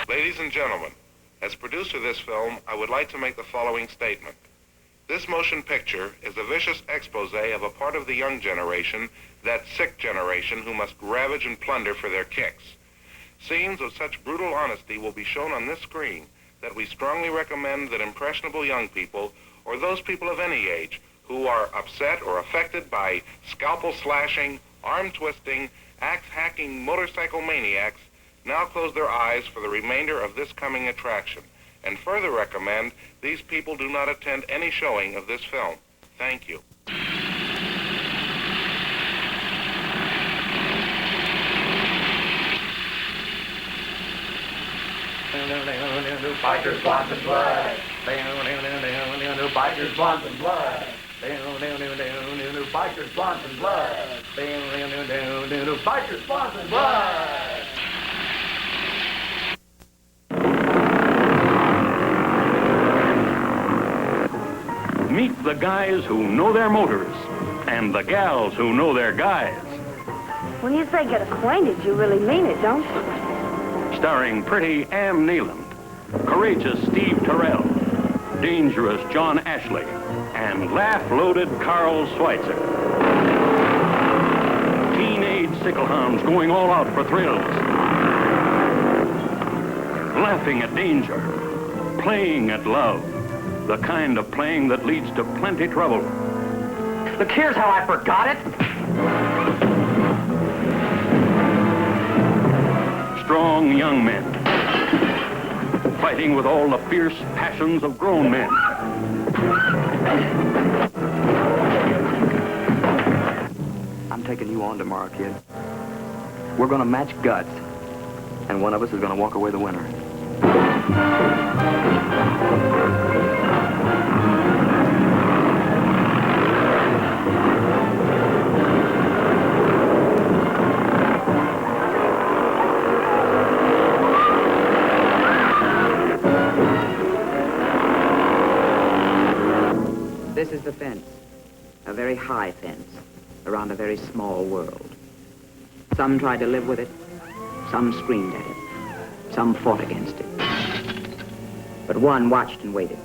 Ladies and gentlemen, as producer of this film, I would like to make the following statement. This motion picture is a vicious expose of a part of the young generation, that sick generation who must ravage and plunder for their kicks. Scenes of such brutal honesty will be shown on this screen that we strongly recommend that impressionable young people, or those people of any age, who are upset or affected by scalpel slashing, arm twisting, axe hacking motorcycle maniacs, now close their eyes for the remainder of this coming attraction, and further recommend these people do not attend any showing of this film. Thank you. Bikers, blondes, and blood. Bikers, blondes, and blood. Bikers, blondes, and blood. Bikers, blondes, and blood. Meet the guys who know their motors and the gals who know their guys. When you say get acquainted, you really mean it, don't you? Starring pretty Ann Nealand, courageous Steve Terrell, dangerous John Ashley, and laugh-loaded Carl Schweitzer. Teenage sicklehounds going all out for thrills. Laughing at danger, playing at love. The kind of playing that leads to plenty trouble. Look, here's how I forgot it. Strong young men, fighting with all the fierce passions of grown men. I'm taking you on tomorrow, kid. We're gonna match guts, and one of us is gonna walk away the winner. This is the fence, a very high fence, around a very small world. Some tried to live with it, some screamed at it, some fought against it. But one watched and waited,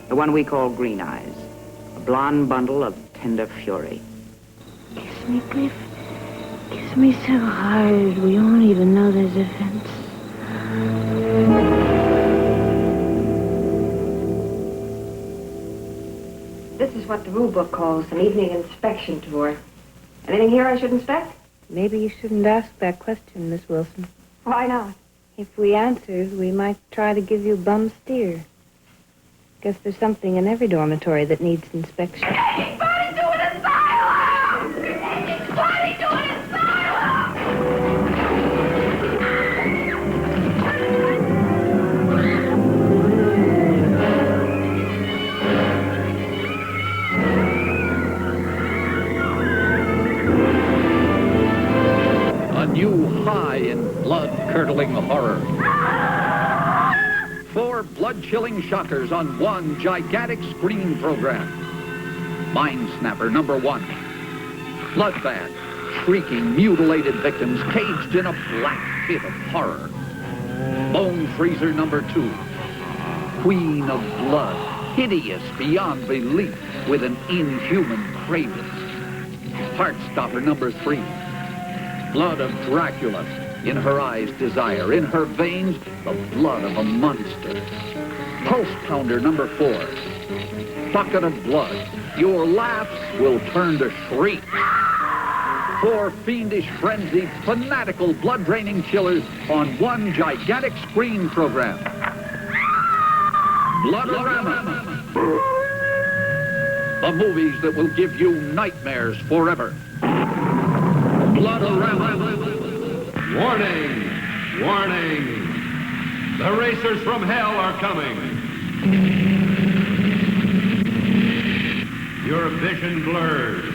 the one we call Green Eyes, a blonde bundle of tender fury. Kiss me, Cliff. Kiss me so hard we won't even know there's a fence. This is what the rule book calls an evening inspection tour. Anything here I should inspect? Maybe you shouldn't ask that question, Miss Wilson. Why not? If we answered, we might try to give you a bum steer. Guess there's something in every dormitory that needs inspection. Anybody do an asylum! Anybody do an asylum! A new high in blood-curdling horror. 4 blood-chilling shockers on one gigantic screen program. Mind Snapper number 1. Bloodbath, shrieking, mutilated victims caged in a black pit of horror. Bone Freezer number 2. Queen of blood, hideous beyond belief with an inhuman craving. Heartstopper number 3. Blood of Dracula. In her eyes, desire. In her veins, the blood of a monster. Pulse Pounder number 4. bucket of blood, your laughs will turn to shrieks. 4 fiendish, frenzied, fanatical, blood-draining killers on one gigantic screen program. Bloodorama. The movies that will give you nightmares forever. Bloodorama. Warning! Warning! The racers from hell are coming. Your vision blurs.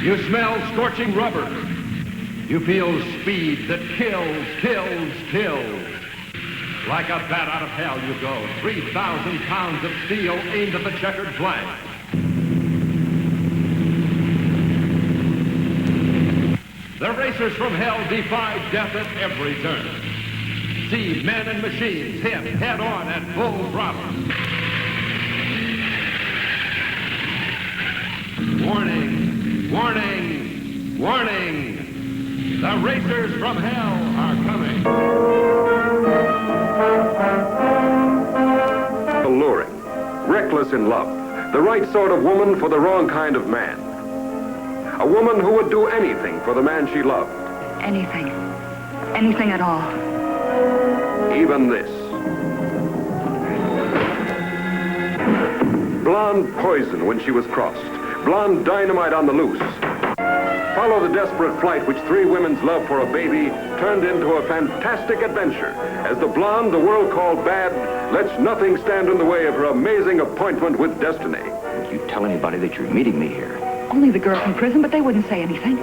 You smell scorching rubber. You feel speed that kills. Like a bat out of hell you go. 3,000 pounds of steel aimed at the checkered flag. The racers from hell defy death at every turn. See men and machines hit head-on at full throttle. Warning! Warning! Warning! The racers from hell are coming. Alluring, reckless in love, the right sort of woman for the wrong kind of man. A woman who would do anything for the man she loved. Anything. Anything at all. Even this. Blonde poison when she was crossed. Blonde dynamite on the loose. Follow the desperate flight which 3 women's love for a baby turned into a fantastic adventure as the blonde the world called bad lets nothing stand in the way of her amazing appointment with destiny. Don't you tell anybody that you're meeting me here. Only the girl from prison, but they wouldn't say anything.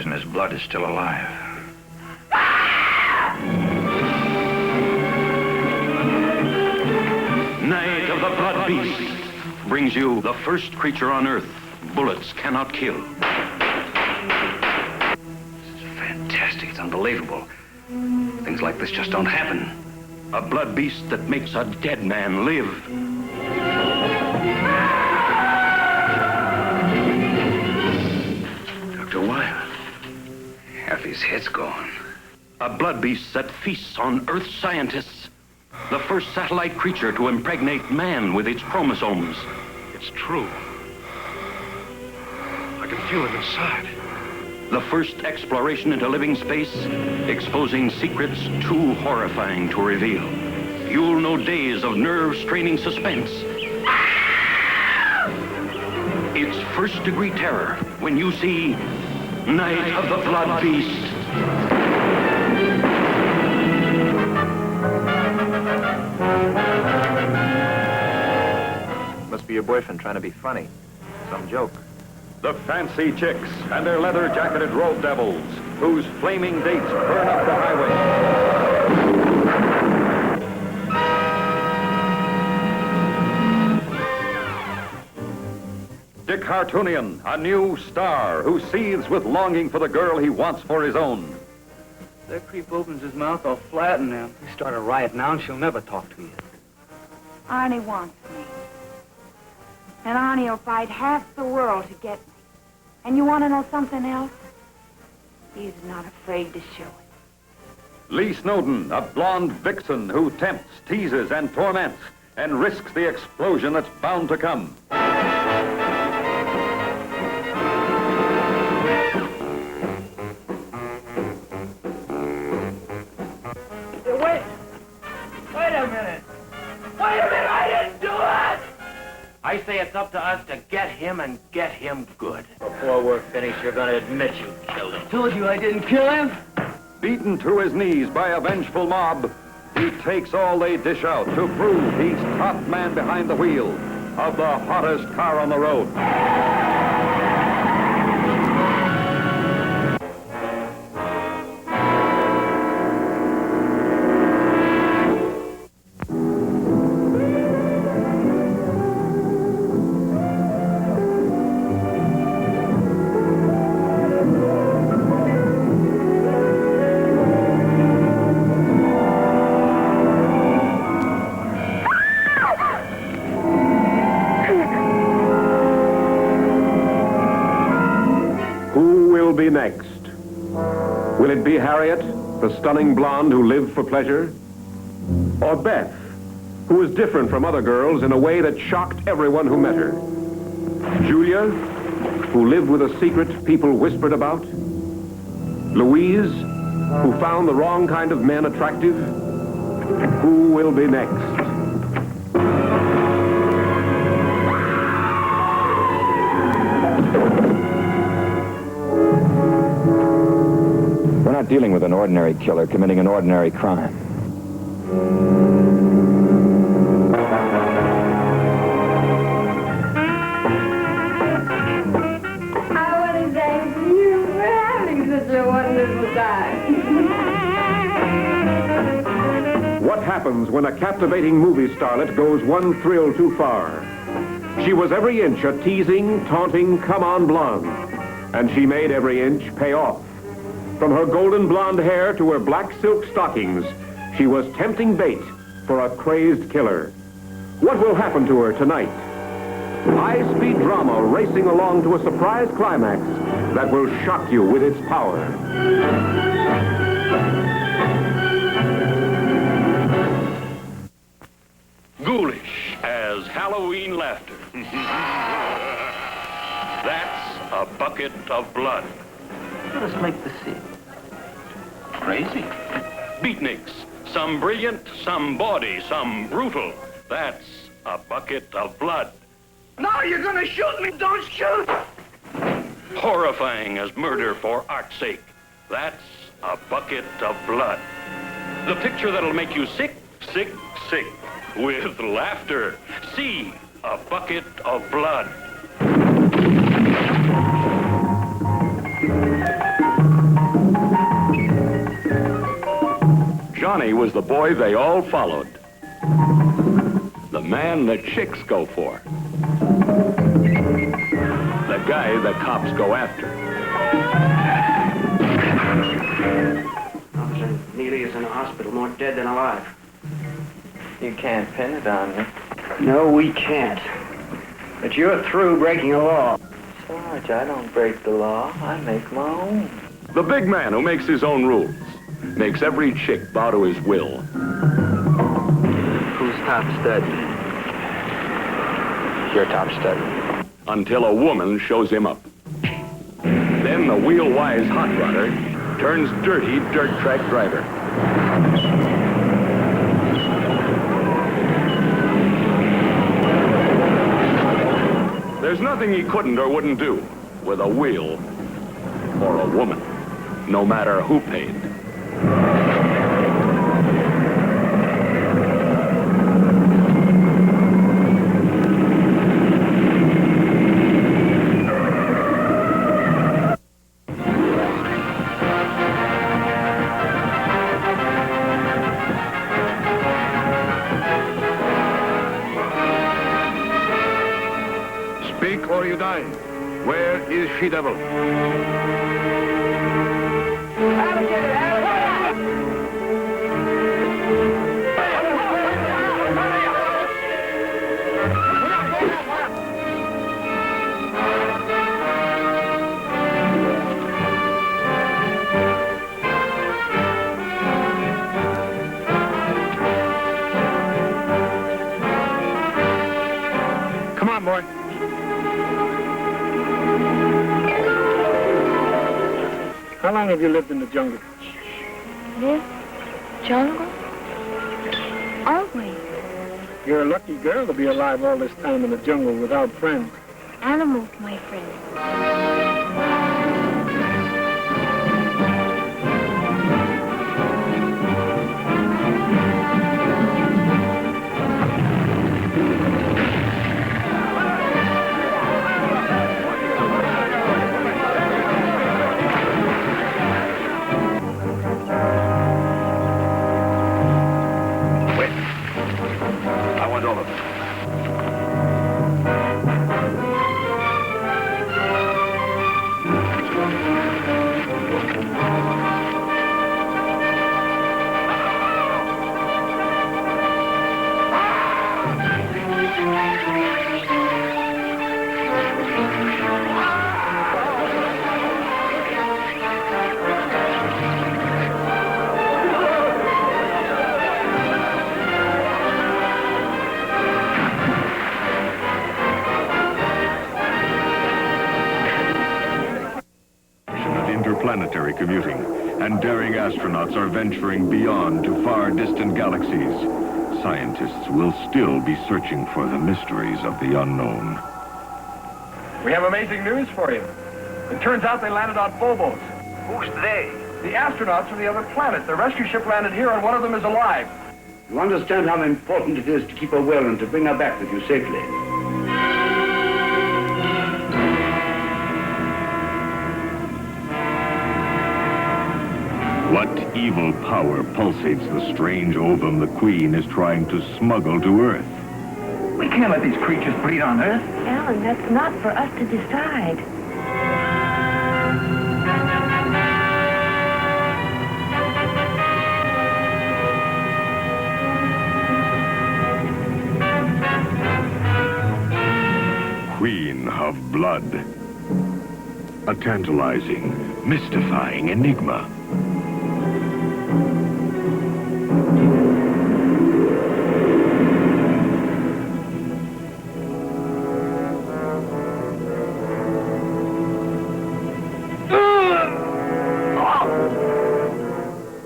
And his blood is still alive. Night of the Blood Beast brings you the first creature on Earth bullets cannot kill. This is fantastic. It's unbelievable. Things like this just don't happen. A blood beast that makes a dead man live. Dr. Wilde. Half his head's gone. A blood beast that feasts on Earth scientists. The first satellite creature to impregnate man with its chromosomes. It's true. I can feel it inside. The first exploration into living space, exposing secrets too horrifying to reveal. You'll know days of nerve-straining suspense. It's first-degree terror when you see Night of the Blood Beast. Must be your boyfriend trying to be funny. Some joke. The fancy chicks and their leather-jacketed road devils, whose flaming dates burn up the highway. Dick Hartunian, a new star who seethes with longing for the girl he wants for his own. That creep opens his mouth, I'll flatten him. You start a riot now and she'll never talk to you. Arnie wants me. And Arnie will fight half the world to get me. And you want to know something else? He's not afraid to show it. Lee Snowden, a blonde vixen who tempts, teases, and torments, and risks the explosion that's bound to come. Wait a minute! Wait a minute! I didn't do it! I say it's up to us to get him and get him good. Before we're finished, you're gonna admit you killed him. Told you I didn't kill him. Beaten to his knees by a vengeful mob, he takes all they dish out to prove he's top man behind the wheel of the hottest car on the road. Will it be Harriet, the stunning blonde who lived for pleasure? Or Beth, who was different from other girls in a way that shocked everyone who met her? Julia, who lived with a secret people whispered about? Louise, who found the wrong kind of men attractive? Who will be next? We're not dealing with an ordinary killer committing an ordinary crime. I want to thank you for having such a wonderful time. What happens when a captivating movie starlet goes one thrill too far? She was every inch a teasing, taunting, come-on blonde. And she made every inch pay off. From her golden blonde hair to her black silk stockings, she was tempting bait for a crazed killer. What will happen to her tonight? High-speed drama racing along to a surprise climax that will shock you with its power. Ghoulish as Halloween laughter. That's a bucket of blood. Let us make the scene. Crazy. Beatniks, some brilliant, some bawdy, some brutal. That's a bucket of blood. No, you're gonna shoot me! Don't shoot! Horrifying as murder for art's sake. That's a bucket of blood. The picture that'll make you sick, sick, sick with laughter. See, a bucket of blood. Johnny was the boy they all followed. The man the chicks go for. The guy the cops go after. Officer Neely is in a hospital, more dead than alive. You can't pin it on me. No, we can't. But you're through breaking the law. Sarge, I don't break the law. I make my own. The big man who makes his own rules. Makes every chick bow to his will. Who's top stud? You're top stud. Until a woman shows him up. Then the wheel-wise hot rodder turns dirty dirt track driver. There's nothing he couldn't or wouldn't do with a wheel or a woman, no matter who paid. Speak or you die. Where is she-devil? Come on, boy. How long have you lived in the jungle? Live? Jungle? Always. You're a lucky girl to be alive all this time in the jungle without friends. Animals, my friend. military commuting, and daring astronauts are venturing beyond to far distant galaxies. Scientists will still be searching for the mysteries of the unknown. We have amazing news for you. It turns out they landed on Phobos. Who's they? The astronauts from the other planet. The rescue ship landed here, and one of them is alive. You understand how important it is to keep her well and to bring her back with you safely. What evil power pulsates the strange ovum the Queen is trying to smuggle to Earth? We can't let these creatures breed on Earth. Alan, that's not for us to decide. Queen of Blood. A tantalizing, mystifying enigma.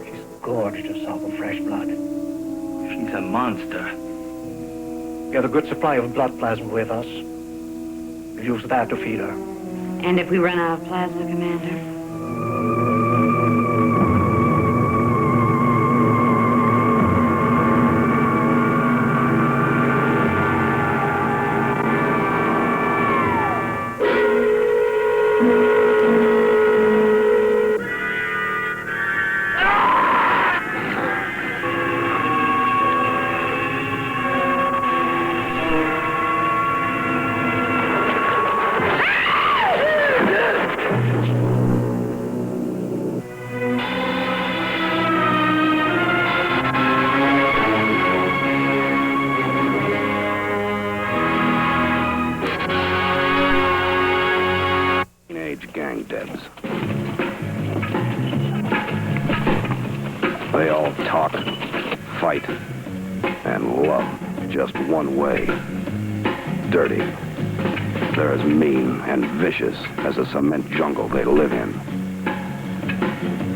She's gorged herself of fresh blood. She's a monster. We have a good supply of blood plasma with us. We'll use that to feed her. And if we run out of plasma, Commander? Gang debs. They all talk, fight, and love just one way. Dirty. They're as mean and vicious as the cement jungle they live in.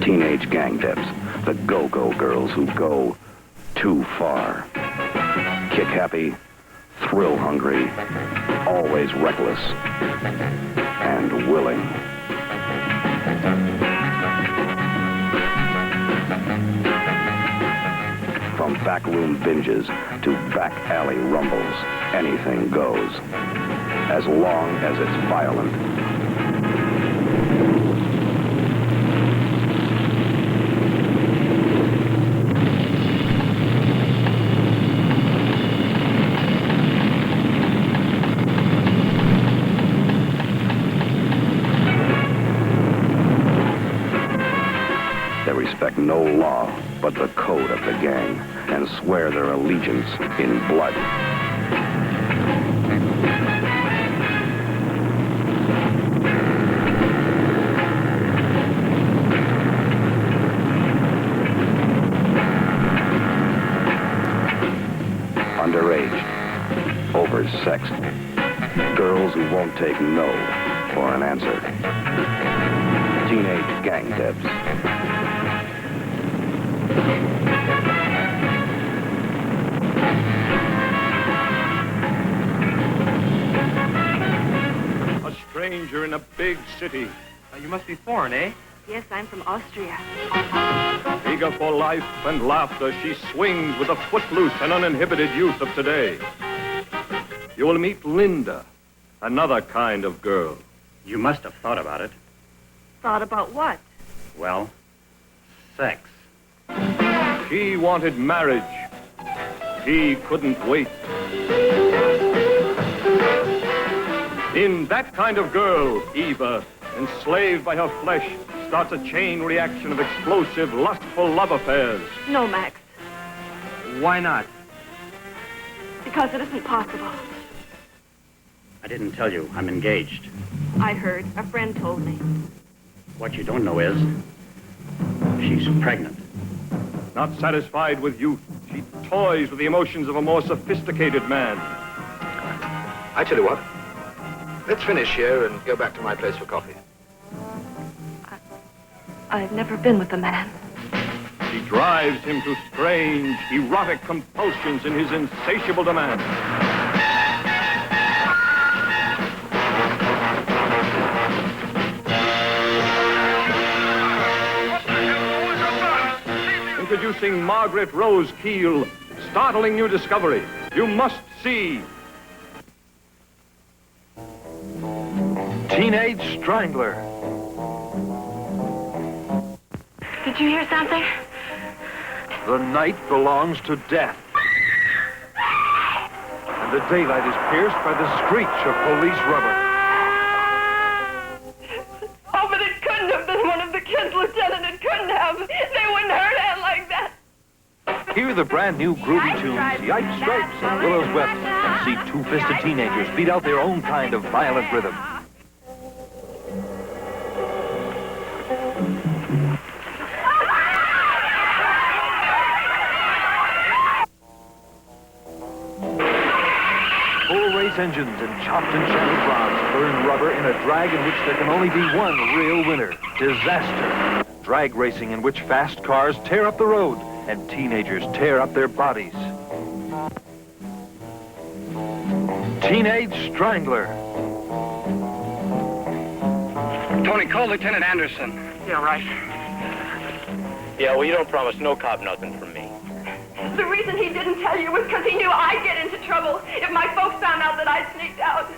Teenage gang debs, the go-go girls who go too far. Kick-happy, thrill-hungry, always reckless, and willing. From backroom binges to back alley rumbles, anything goes, as long as it's violent. They respect no law but the code of the gang and swear their allegiance in blood. Underage, oversexed, girls who won't take no for an answer. Teenage gang debs. A stranger in a big city. You must be foreign, eh? Yes, I'm from Austria. Eager for life and laughter, she swings with the footloose and uninhibited youth of today. You will meet Linda, another kind of girl. You must have thought about it. Thought about what? Well, sex. She wanted marriage. He couldn't wait. In that kind of girl, Eva, enslaved by her flesh, starts a chain reaction of explosive, lustful love affairs. No, Max. Why not? Because it isn't possible. I didn't tell you. I'm engaged. I heard. A friend told me. What you don't know is, she's pregnant. Not satisfied with youth, she toys with the emotions of a more sophisticated man. I tell you what. Let's finish here and go back to my place for coffee. I've never been with a man. She drives him to strange, erotic compulsions in his insatiable demand. Introducing Margaret Rose Keel, startling new discovery. You must see. Teenage Strangler. Did you hear something? The night belongs to death. And the daylight is pierced by the screech of police rubber. Oh, but it couldn't have been one of the kids, Lieutenant. It couldn't have. They wouldn't hurt Ann like that. Hear the brand new groovy tunes, Yipe Stripes and Willow's Wept, and see two-fisted teenagers beat out their own kind of violent rhythm. Full-race engines and chopped and shattered rods burn rubber in a drag in which there can only be one real winner. Disaster. Drag racing in which fast cars tear up the road and teenagers tear up their bodies. Teenage Strangler. Tony, call Lieutenant Anderson. Yeah, right. Yeah, well, you don't promise no cop nothing from me. The reason he didn't tell you was because he knew I'd get into trouble if my folks found out that I'd sneaked out.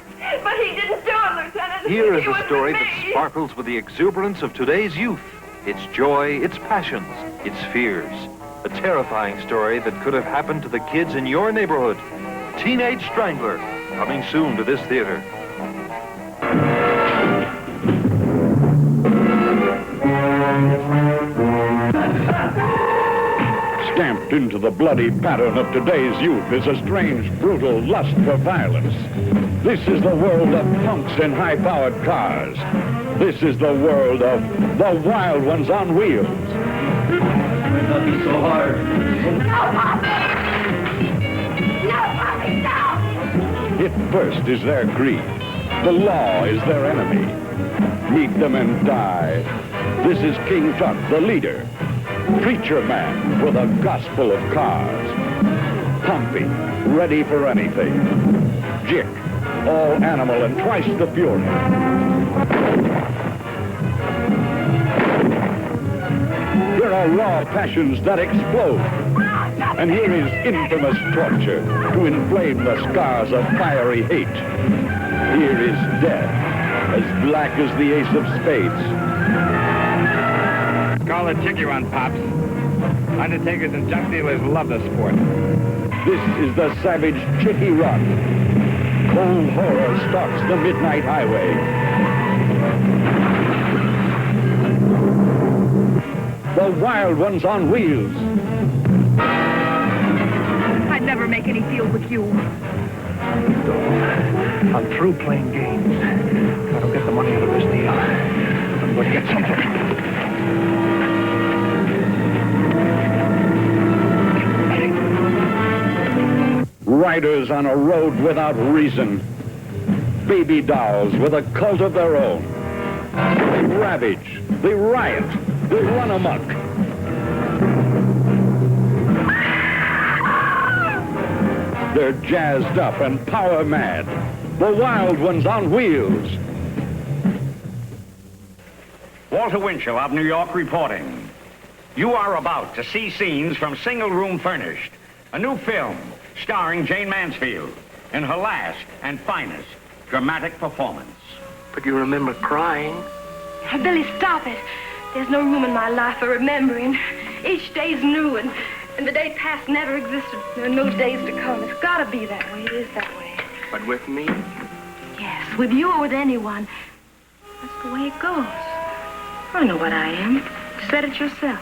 But he didn't do it, Lieutenant. Here is He a was story with that me. sparkles with the exuberance of today's youth. Its joy, its passions, its fears. A terrifying story that could have happened to the kids in your neighborhood. Teenage Strangler, coming soon to this theater. Stamped into the bloody pattern of today's youth is a strange, brutal lust for violence. This is the world of punks in high-powered cars. This is the world of the wild ones on wheels. Might not be so hard. It first is their greed. The law is their enemy. Meet them and die. This is King Tut, the leader. Preacher man with a gospel of cars. Pompey, ready for anything. Jick, all animal and twice the fury. There are raw passions that explode. And here is infamous torture to inflame the scars of fiery hate. Here is death, as black as the ace of spades. Call the chick you on, Pops. Undertakers and junk dealers love the sport. This is the savage Chicky Run. Cold horror stalks the midnight highway. The wild ones on wheels. I'd never make any deal with you. I'm through playing games. If I don't get the money out of this deal, I'm going to get something. Riders on a road without reason. Baby dolls with a cult of their own. They ravage, they riot, they run amok. They're jazzed up and power mad. The wild ones on wheels. Walter Winchell of New York reporting. You are about to see scenes from Single Room Furnished, a new film starring Jane Mansfield in her last and finest dramatic performance. But you remember crying. Billy, stop it. There's no room in my life for remembering. Each day's new, and the day past never existed. There are no days to come. It's got to be that way. It is that way. But with me? Yes, with you or with anyone. That's the way it goes. I know what I am. You said it yourself.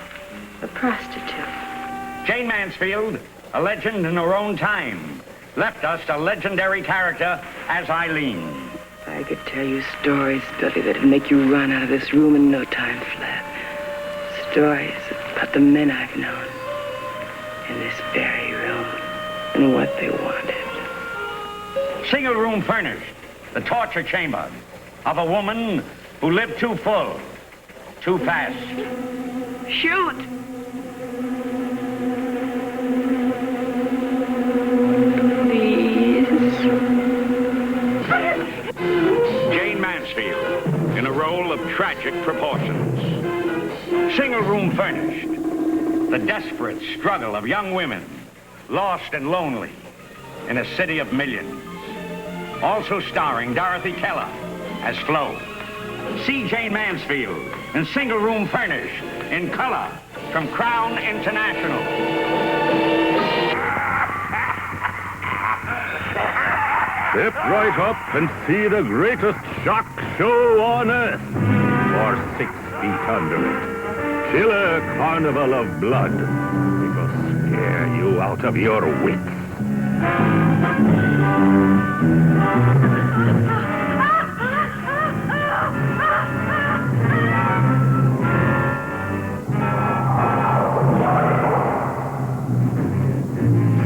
A prostitute. Jane Mansfield, a legend in her own time, left us a legendary character as Eileen. I could tell you stories, Billy, that'd make you run out of this room in no time flat. Stories about the men I've known in this very room and what they wanted. Single Room Furnished, the torture chamber of a woman who lived too full Too fast. Shoot! Jane Mansfield, in a role of tragic proportions. Single room furnished. The desperate struggle of young women, lost and lonely, in a city of millions. Also starring Dorothy Keller as Flo. See Jane Mansfield in Single Room Furnished in color from Crown International. Step right up and see the greatest shock show on earth. Or 6 feet under it. Killer Carnival of Blood. It will scare you out of your wits.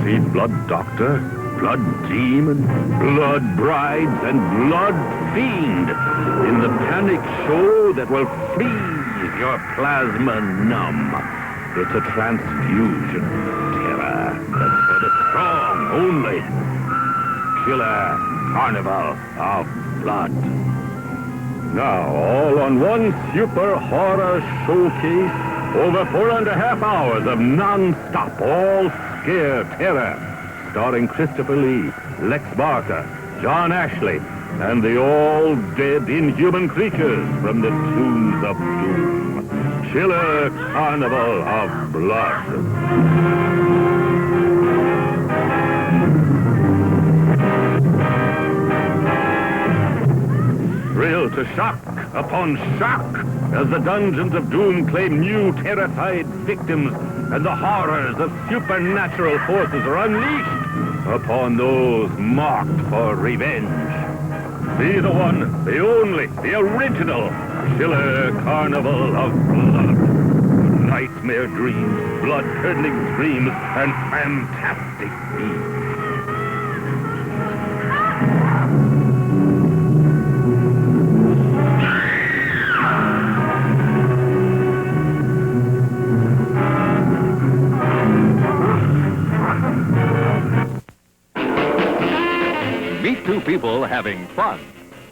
See Blood Doctor, Blood Demon, Blood Brides, and Blood Fiend in the panic show that will freeze your plasma numb. It's a transfusion terror that's for the strong only. Killer Carnival of Blood. Now, all on one super horror showcase. Over 4.5 hours of non-stop all-scare terror. Starring Christopher Lee, Lex Barker, John Ashley, and the all-dead inhuman creatures from the Tombs of Doom. Killer Carnival of Blood. Thrill to shock upon shock as the dungeons of doom claim new terrified victims and the horrors of supernatural forces are unleashed upon those marked for revenge. Be the one, the only, the original Killer Carnival of Blood. Nightmare dreams, blood-curdling screams, and fantastic feats. Meet two people having fun,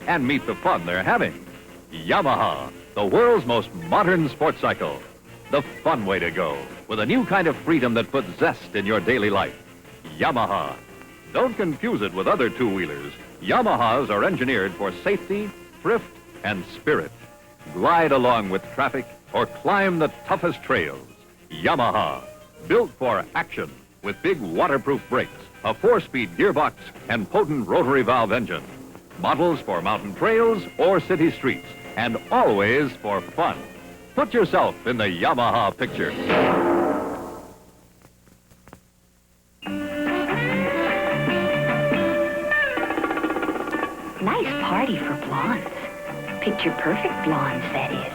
and meet the fun they're having. Yamaha, the world's most modern sports cycle. The fun way to go, with a new kind of freedom that puts zest in your daily life. Yamaha. Don't confuse it with other two-wheelers. Yamahas are engineered for safety, thrift, and spirit. Glide along with traffic or climb the toughest trails. Yamaha, built for action with big waterproof brakes, a 4-speed gearbox, and potent rotary valve engine. Models for mountain trails or city streets, and always for fun. Put yourself in the Yamaha picture. Nice party for blondes. Picture-perfect blondes, that is.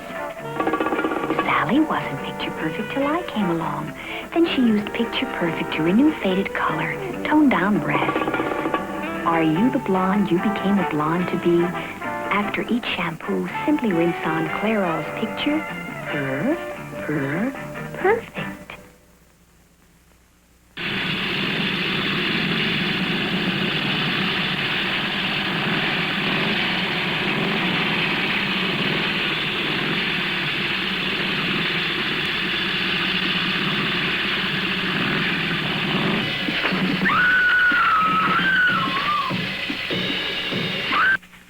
Sally wasn't picture-perfect till I came along. Then she used picture-perfect to renew faded color, tone down brassiness. Are you the blonde you became a blonde to be? After each shampoo, simply rinse on Clairol's picture. Perfect.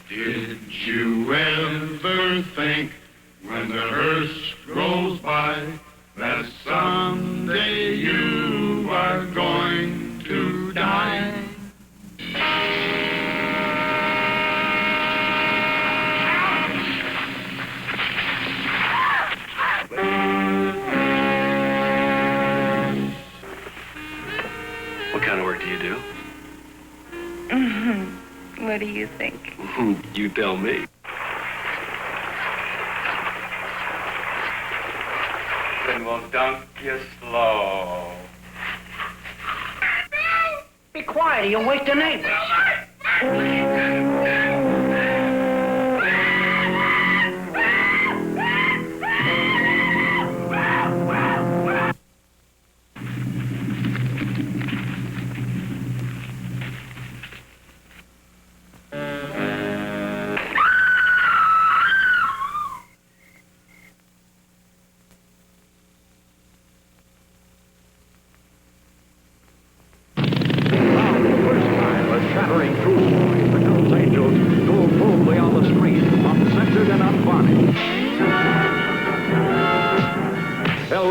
Did you ever think when the hearse rolls by that someday you are going to die? What kind of work do you do? What do you think? You tell me. Then we'll dunk you slow. Be quiet or you'll wake the neighbors.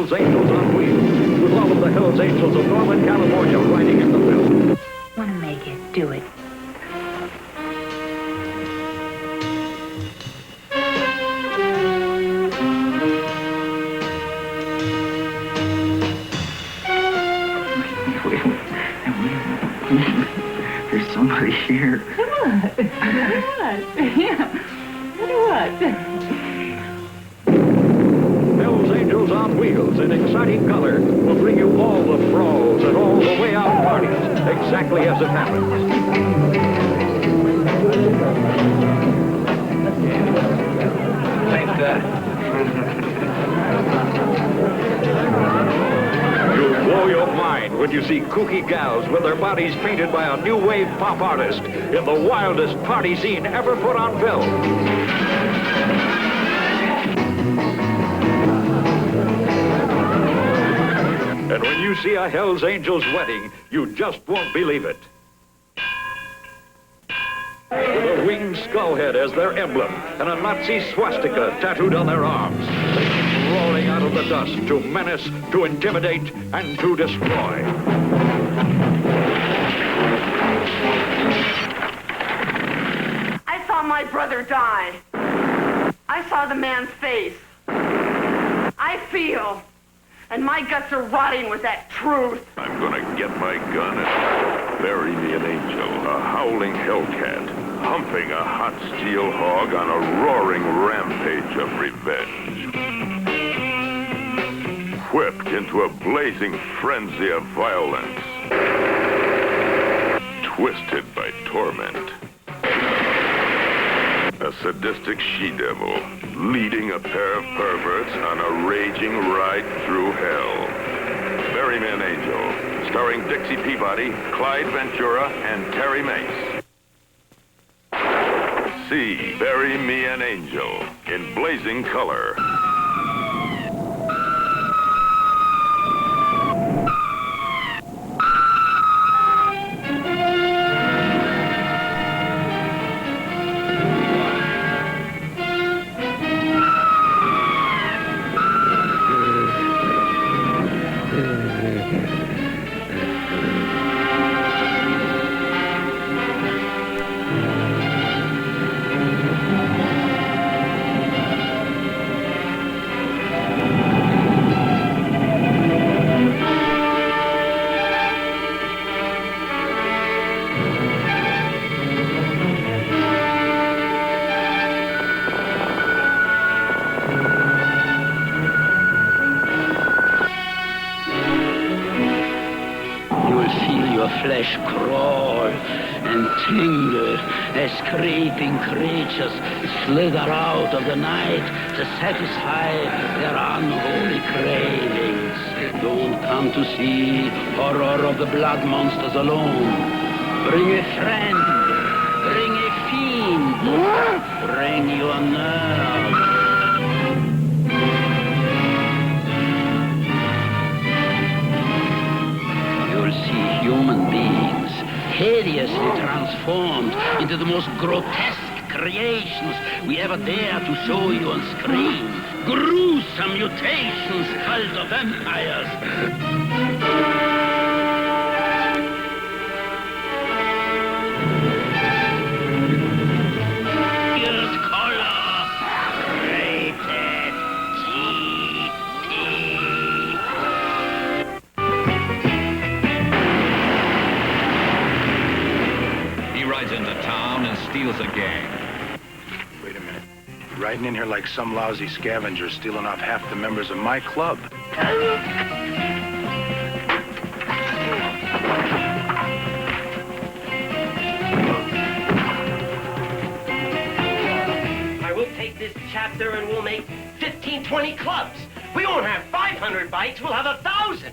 Hell's Angels on Wheels, with all of the Hell's Angels of Northern California riding in the film. Want to make it? Do it. There's somebody here. What? Yeah. What? Hell's Angels on Wheels in exciting color will bring you all the brawls and all the way out parties, exactly as it happens. Take that. You'll blow your mind when you see kooky gals with their bodies painted by a new wave pop artist in the wildest party scene ever put on film. And when you see a Hell's Angels wedding, you just won't believe it. With a winged skull head as their emblem and a Nazi swastika tattooed on their arms, they come roaring out of the dust to menace, to intimidate, and to destroy. I saw my brother die. I saw the man's face. I feel. And my guts are rotting with that truth. I'm gonna get my gun and bury me an angel, a howling hellcat, humping a hot steel hog on a roaring rampage of revenge. Whipped into a blazing frenzy of violence. Twisted by torment. A sadistic she-devil leading a pair of perverts on a raging ride through hell. Bury Me an Angel, starring Dixie Peabody, Clyde Ventura, and Terry Mace. See Bury Me an Angel in blazing color. Flesh crawl and tingle as creeping creatures slither out of the night to satisfy their unholy cravings. Don't come to see horror of the blood monsters alone. Bring a friend, bring a fiend, bring your nerve. See human beings hideously transformed into the most grotesque creations we ever dare to show you on screen. Gruesome mutations called of vampires. Steals a gang. Wait a minute. You're riding in here like some lousy scavenger stealing off half the members of my club. I will take this chapter and we'll make 15, 20 clubs. We won't have 500 bites, we'll have 1,000.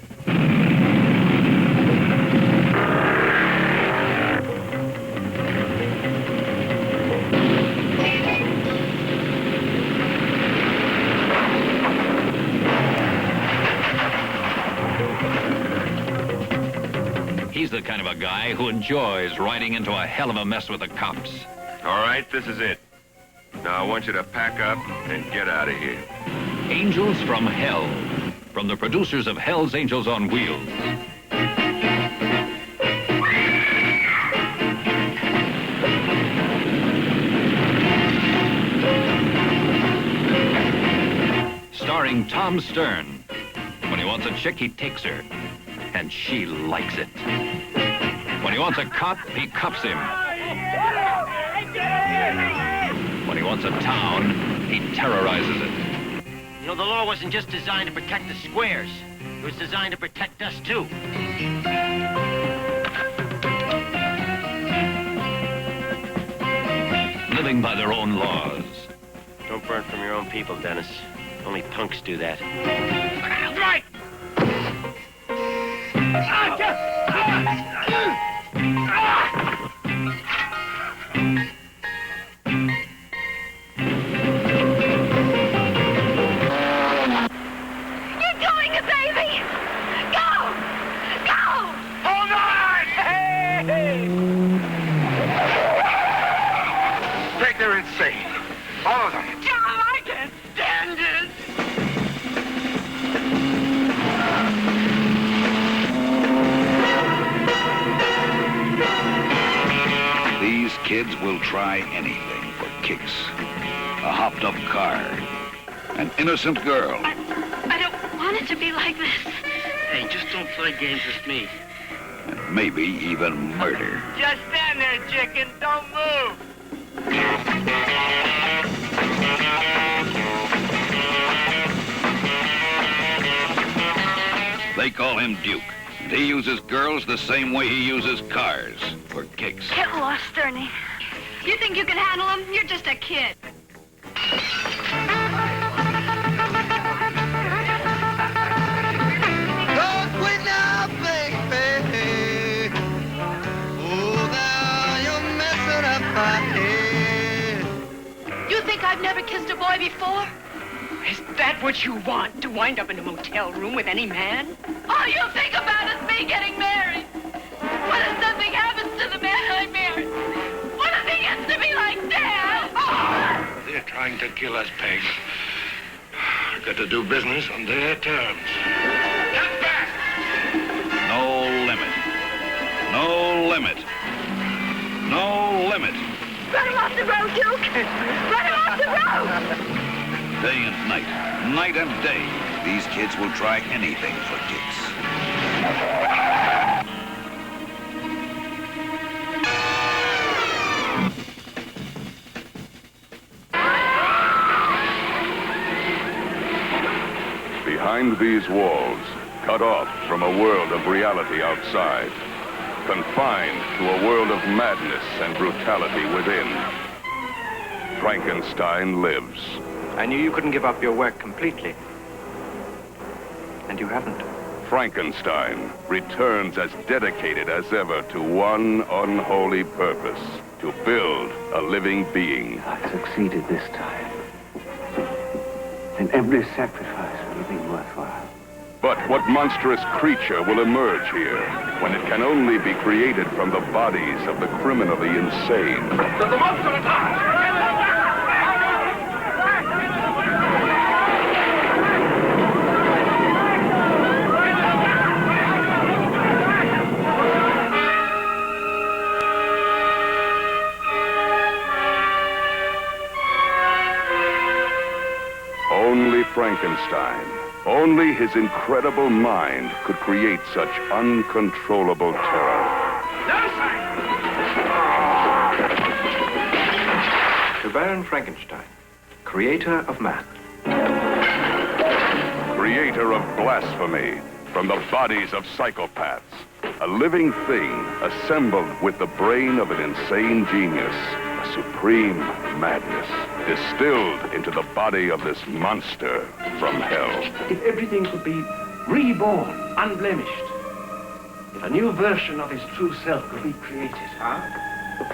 He's the kind of a guy who enjoys riding into a hell of a mess with the cops. All right, this is it. Now I want you to pack up and get out of here. Angels from Hell. from the producers of Hell's Angels on Wheels. Starring Tom Stern. When he wants a chick, he takes her. And she likes it. When he wants a cop, he cuffs him. When he wants a town, he terrorizes it. You know, the law wasn't just designed to protect the squares. It was designed to protect us, too. Living by their own laws. Don't burn from your own people, Dennis. Only punks do that. Right! You're killing a baby! Go! Go! Hold on! Hey! Think they're insane. All of them. Tom, I can't stand it! These kids will try anything for kicks. A hopped-up car. An innocent girl. I don't want it to be like this. Hey, just don't play games with me. And maybe even murder. Just stand there, chicken. Don't move. They call him Duke. And he uses girls the same way he uses cars. For kicks. Get lost, Ernie. You think you can handle him? You're just a kid. Don't quit now, baby. Oh, now you're messing up my head. You think I've never kissed a boy before? Is that what you want, to wind up in a motel room with any man? All you think about is me getting married. What if something happens to the man I married? What if he gets to be like Dad? Oh! They're trying to kill us, Peg. Got to do business on their terms. Get back! No limit. No limit. No limit. Run him off the road, Duke! Run him off the road! Day and night. Night and day. These kids will try anything for kicks. Behind these walls, cut off from a world of reality outside, confined to a world of madness and brutality within, Frankenstein lives. I knew you couldn't give up your work completely. And you haven't. Frankenstein returns as dedicated as ever to one unholy purpose, to build a living being. I succeeded this time. And every sacrifice will be worthwhile. But what monstrous creature will emerge here when it can only be created from the bodies of the criminally insane? The monster attack! Only Frankenstein, only his incredible mind could create such uncontrollable terror. The Baron Frankenstein, creator of man. Creator of blasphemy from the bodies of psychopaths. A living thing assembled with the brain of an insane genius. A supreme madness distilled into the body of this monster from hell. If everything could be reborn, unblemished, if a new version of his true self could be created,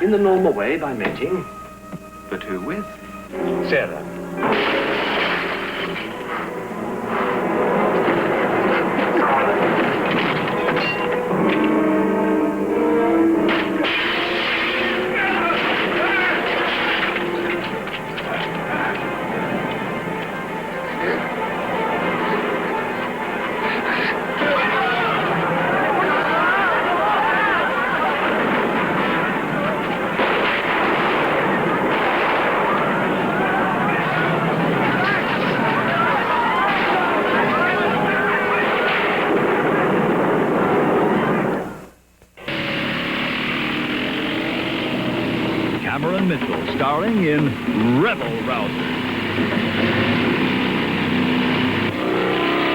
in the normal way by mating, but who with? Sarah. Mitchell, starring in Rebel Rousers.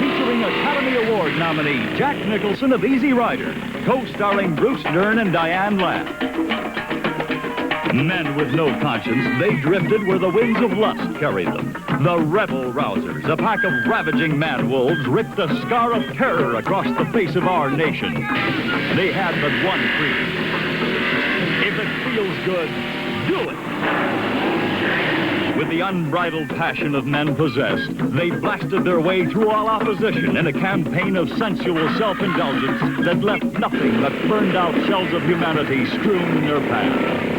Featuring Academy Award nominee Jack Nicholson of Easy Rider, co-starring Bruce Dern and Diane Ladd. Men with no conscience, they drifted where the winds of lust carried them. The Rebel Rousers, a pack of ravaging man-wolves, ripped a scar of terror across the face of our nation. They had but one creed. If it feels good, do it. With the unbridled passion of men possessed, they blasted their way through all opposition in a campaign of sensual self-indulgence that left nothing but burned-out shells of humanity strewn in their path.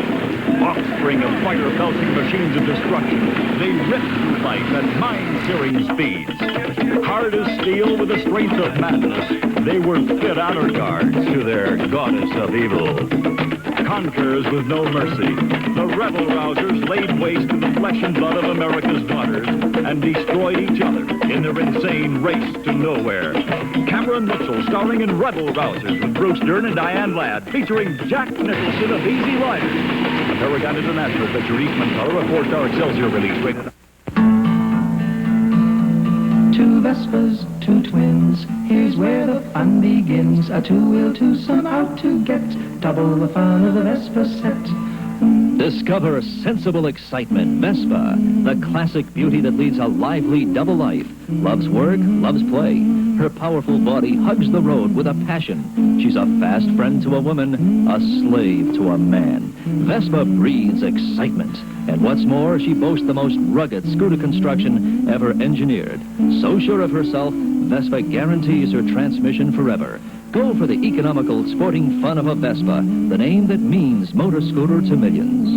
Offspring of fire-belching machines of destruction, they ripped through life at mind-searing speeds. Hard as steel with the strength of madness, they were fit honor guards to their goddess of evil. Conquerors with no mercy, the Rebel Rousers laid waste to the flesh and blood of America's daughters and destroyed each other in their insane race to nowhere. Cameron Mitchell, starring in Rebel Rousers with Bruce Dern and Diane Ladd, featuring Jack Nicholson of Easy Rider. A Paragon International picture, Eastman color, a 4-star Excelsior release, rated. Two Vespas, two twins, here's where the fun begins. A two-wheel twosome out to get double the fun of the Vespa set. Discover sensible excitement. Vespa, the classic beauty that leads a lively double life. Loves work, loves play. Her powerful body hugs the road with a passion. She's a fast friend to a woman, a slave to a man. Vespa breathes excitement. And what's more, she boasts the most rugged scooter construction ever engineered. So sure of herself, Vespa guarantees her transmission forever. Go for the economical, sporting fun of a Vespa, the name that means motor scooter to millions.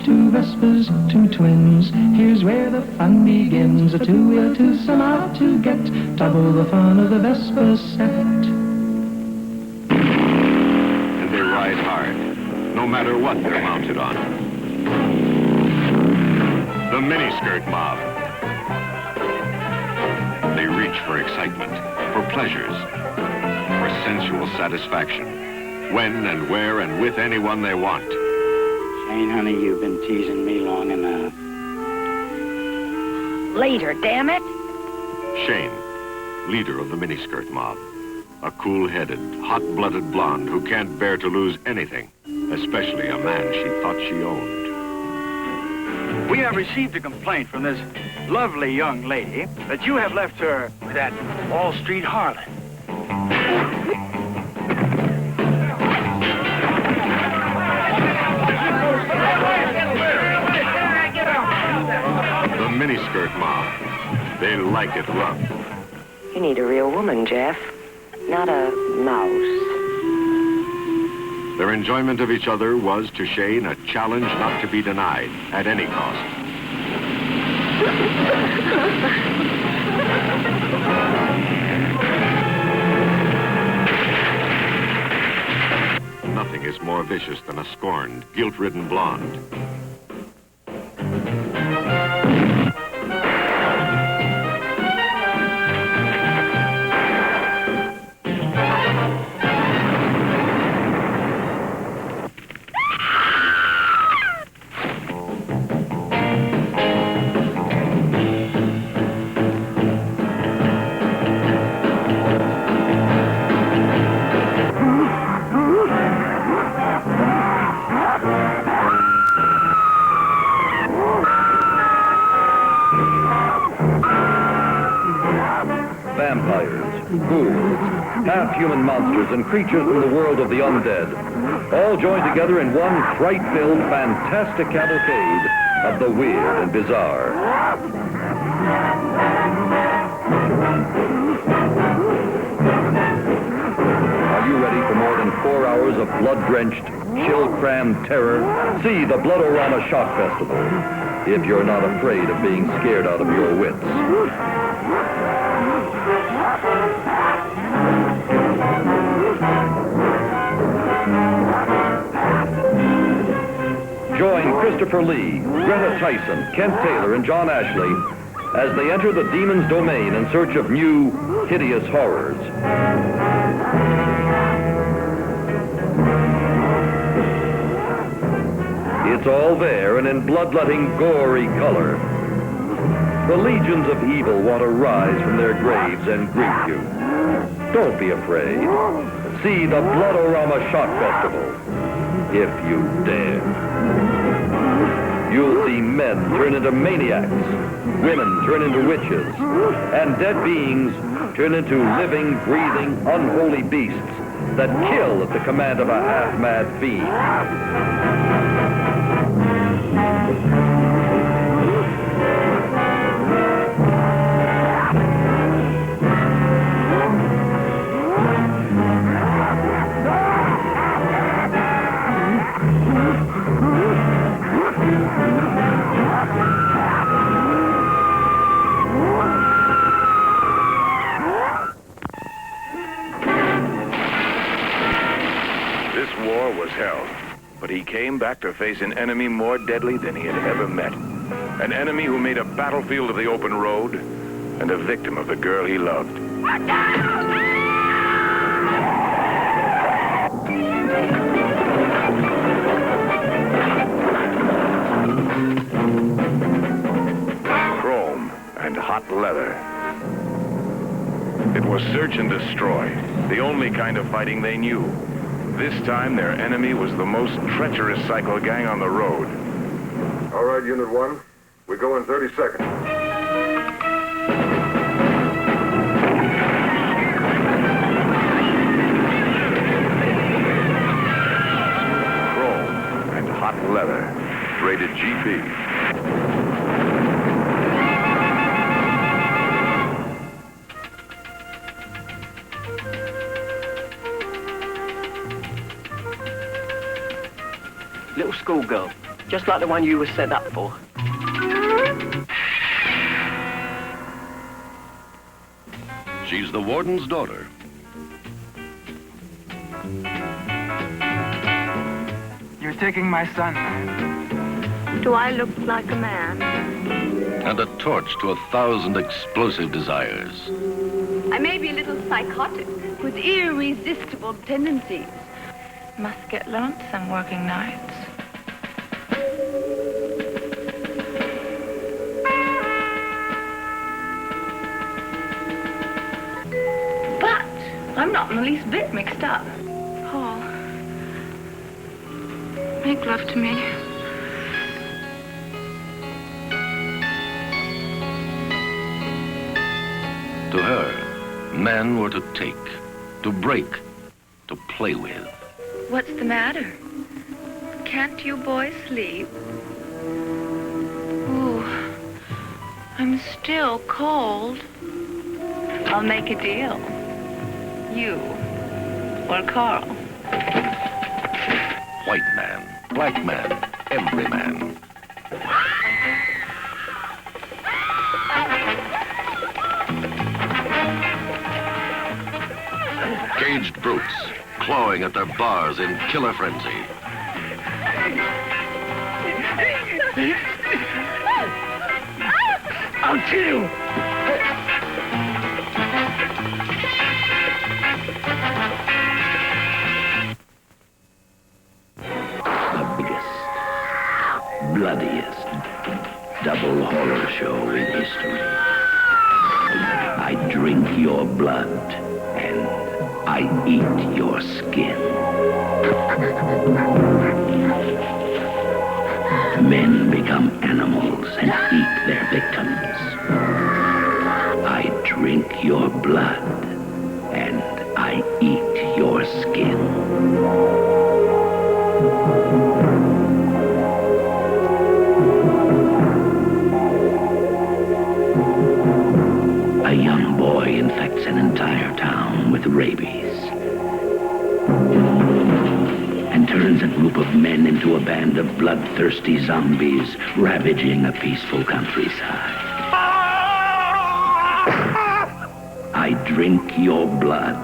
Two Vespas, two twins, here's where the fun begins. A two-wheel twosome out to get double the fun of the Vespa set. And they ride hard, no matter what they're mounted on. The miniskirt mob. They reach for excitement, for pleasures, for sensual satisfaction, when and where and with anyone they want. Shane, honey, you've been teasing me long enough. Later, damn it. Shane, leader of the miniskirt mob. A cool-headed, hot-blooded blonde who can't bear to lose anything, especially a man she thought she owned. We have received a complaint from this lovely young lady that you have left her with that Wall Street harlot. The miniskirt mob. They like it rough. You need a real woman, Jeff, not a mouse. Their enjoyment of each other was, to Shane, a challenge not to be denied at any cost. Nothing is more vicious than a scorned, guilt-ridden blonde. half-human monsters and creatures from the world of the undead, all joined together in one fright-filled, fantastic cavalcade of the weird and bizarre. Are you ready for more than 4 hours of blood-drenched, chill-crammed terror? See the Bloodorama Shock Festival, if you're not afraid of being scared out of your wits. Join Christopher Lee, Greta Tyson, Kent Taylor, and John Ashley as they enter the demon's domain in search of new, hideous horrors. It's all there and in bloodletting, gory color. The legions of evil want to rise from their graves and greet you. Don't be afraid. See the Bloodorama Shock Festival, if you dare. You'll see men turn into maniacs, women turn into witches, and dead beings turn into living, breathing, unholy beasts that kill at the command of a half-mad fiend. Hell, but he came back to face an enemy more deadly than he had ever met. An enemy who made a battlefield of the open road and a victim of the girl he loved. Chrome and hot leather. It was search and destroy, the only kind of fighting they knew. This time, their enemy was the most treacherous cycle gang on the road. All right, Unit 1. We go in 30 seconds. Chrome and hot leather. Rated GP. Little schoolgirl, just like the one you were set up for. She's the warden's daughter. You're taking my son. Do I look like a man? And a torch to 1,000 explosive desires. I may be a little psychotic, with irresistible tendencies. Must get lonesome working nights. But I'm not in the least bit mixed up. Paul, make love to me. To her, men were to take, to break, to play with. What's the matter? Can't you boys sleep? Ooh, I'm still cold. I'll make a deal. You or Carl. White man, black man, every man. Caged brutes, clawing at their bars in killer frenzy. I'll kill you! The biggest, bloodiest, double horror show in history. I drink your blood and I eat your skin. Men become animals and eat their victims. I drink your blood and I eat your skin. A young boy infects an entire town with rabies and turns a group of men into a band of bloodthirsty zombies ravaging a peaceful countryside. I drink your blood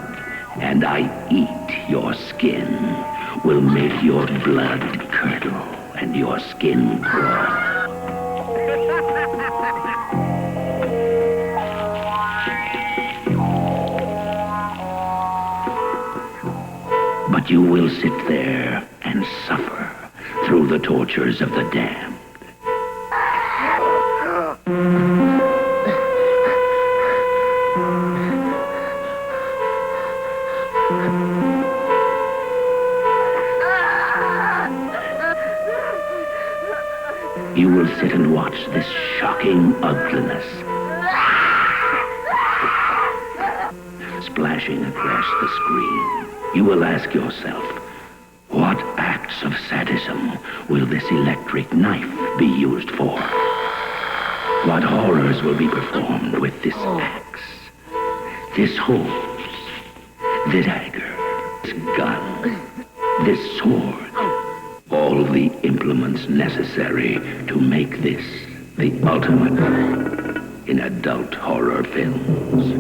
and I eat your skin. Will make your blood curdle and your skin crawl. But you will sit there and suffer through the tortures of the damned. You will sit and watch this shocking ugliness splashing across the screen. You will ask yourself, what acts of sadism will this electric knife be used for? What horrors will be performed with this axe, this hose, this dagger, this gun, this sword? All the implements necessary to make this the ultimate in adult horror films.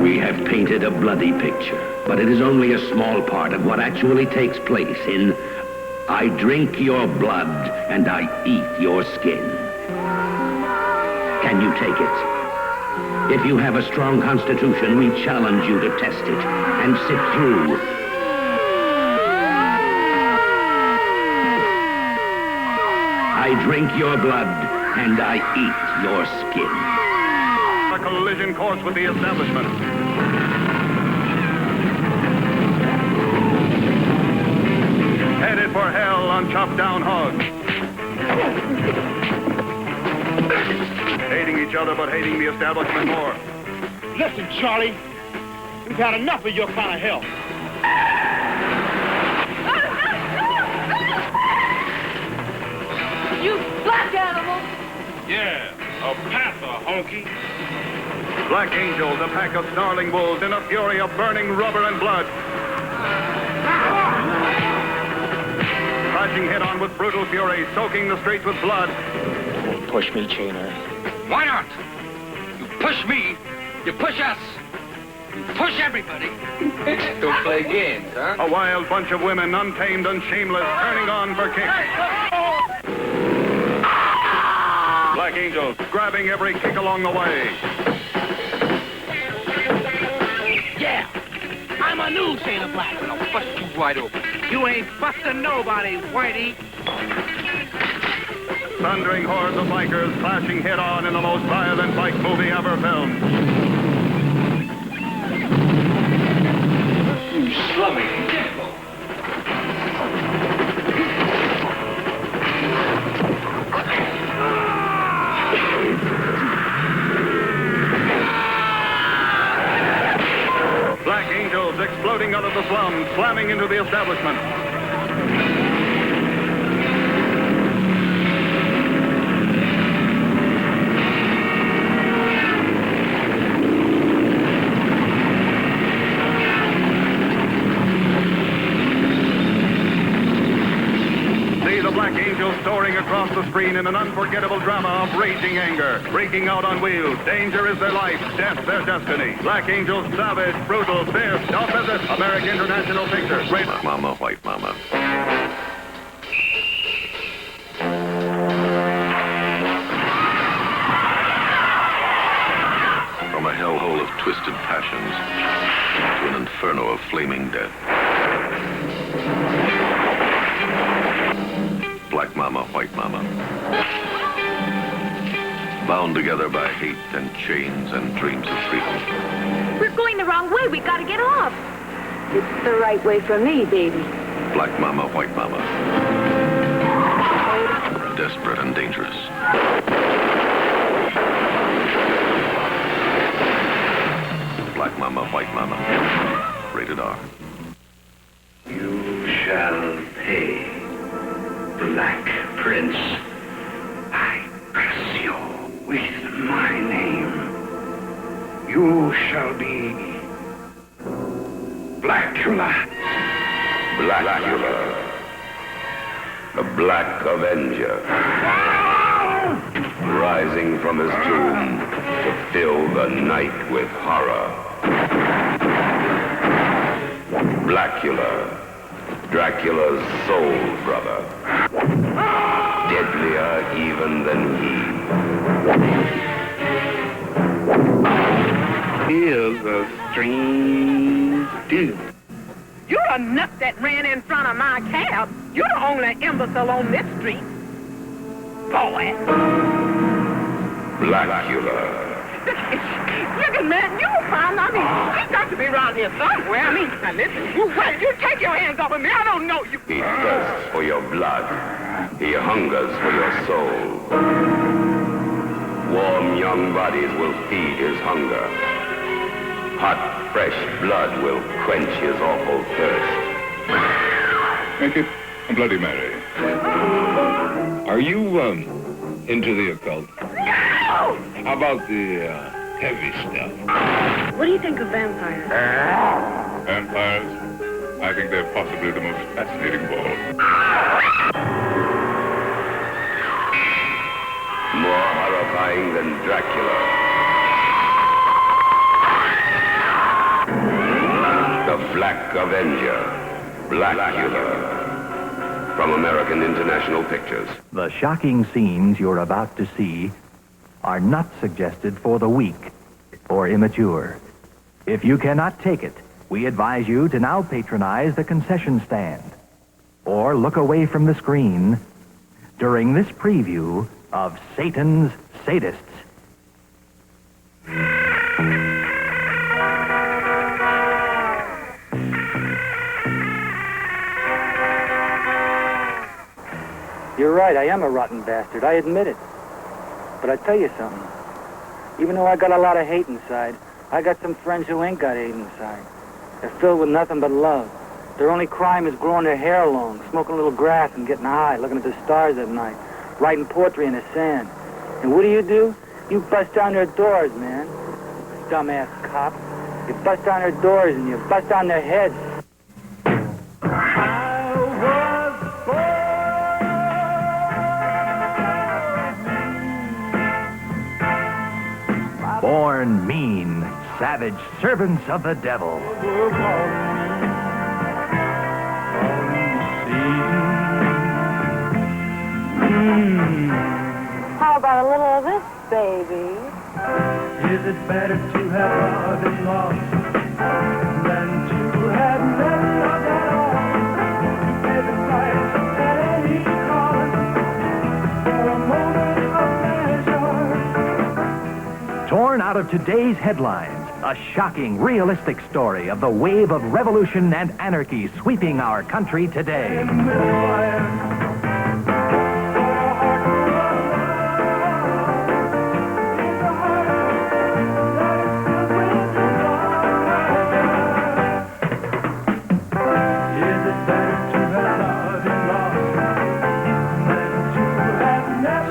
We have painted a bloody picture, but it is only a small part of what actually takes place in I drink your blood and I eat your skin. Can you take it? If you have a strong constitution, we challenge you to test it and sit through. I drink your blood and I eat your skin. A collision course with the establishment. Headed for hell on chopped down hogs. Hating each other, but hating the establishment more. Listen, Charlie, we've had enough of your kind of hell. You black animal! Yeah, a panther, honky. Black angels, a pack of snarling wolves in a fury of burning rubber and blood. Crashing head-on with brutal fury, soaking the streets with blood. Push me, Chainer. Why not? You push me, you push us, you push everybody. Don't play games, huh? A wild bunch of women, untamed and shameless, turning on for kicks. Black angels, grabbing every kick along the way. Yeah, I'm a new Sailor Black, and I'll bust you wide open. You ain't busting nobody, Whitey. Thundering hordes of bikers clashing head-on in the most violent bike movie ever filmed. You slummy dippo. Black angels exploding out of the slums, slamming into the establishment. Soaring across the screen in an unforgettable drama of raging anger. Breaking out on wheels. Danger is their life. Death their destiny. Black angels, savage, brutal, fierce. Don't visit American International Pictures. Red Mama, White Mama. From a hellhole of twisted passions to an inferno of flaming death. Black Mama, White Mama. Bound together by hate and chains and dreams of freedom. We're going the wrong way. We gotta get off. It's the right way for me, baby. Black Mama, White Mama. Desperate and dangerous. Black Mama, White Mama. Rated R. You shall pay, Black Prince. I curse you with my name. You shall be Blackula. Blackula. A black avenger. Rising from his tomb to fill the night with horror. Blackula. Dracula's soul brother. Deadlier even than he. Here's a strange did. You're the nut that ran in front of my cab. You're the only imbecile on this street. Boy. Blackula. Look, man, you found, she's got to be around here somewhere. Now listen, you take your hands off of me. I don't know you. He thirsts for your blood. He hungers for your soul. Warm young bodies will feed his hunger. Hot, fresh blood will quench his awful thirst. Make it a Bloody Mary. Are you, into the occult? No! How about the, heavy stuff? What do you think of vampires? Vampires? I think they're possibly the most fascinating of all. More horrifying than Dracula. The Black Avenger, Blackula. From American International Pictures. The shocking scenes you're about to see are not suggested for the weak or immature. If you cannot take it, we advise you to now patronize the concession stand or look away from the screen during this preview of Satan's Sadists. You're right, I am a rotten bastard. I admit it. But I tell you something. Even though I got a lot of hate inside, I got some friends who ain't got hate inside. They're filled with nothing but love. Their only crime is growing their hair long, smoking a little grass and getting high, looking at the stars at night, writing poetry in the sand. And what do? You bust down their doors, man. Dumbass cops. You bust down their doors and you bust down their heads. Born mean, savage servants of the devil. How about a little of this, baby? Is it better to have loved and lost than to have never loved at all? To pay the price at any cost for a moment of pleasure. Torn out of today's headlines, a shocking, realistic story of the wave of revolution and anarchy sweeping our country today.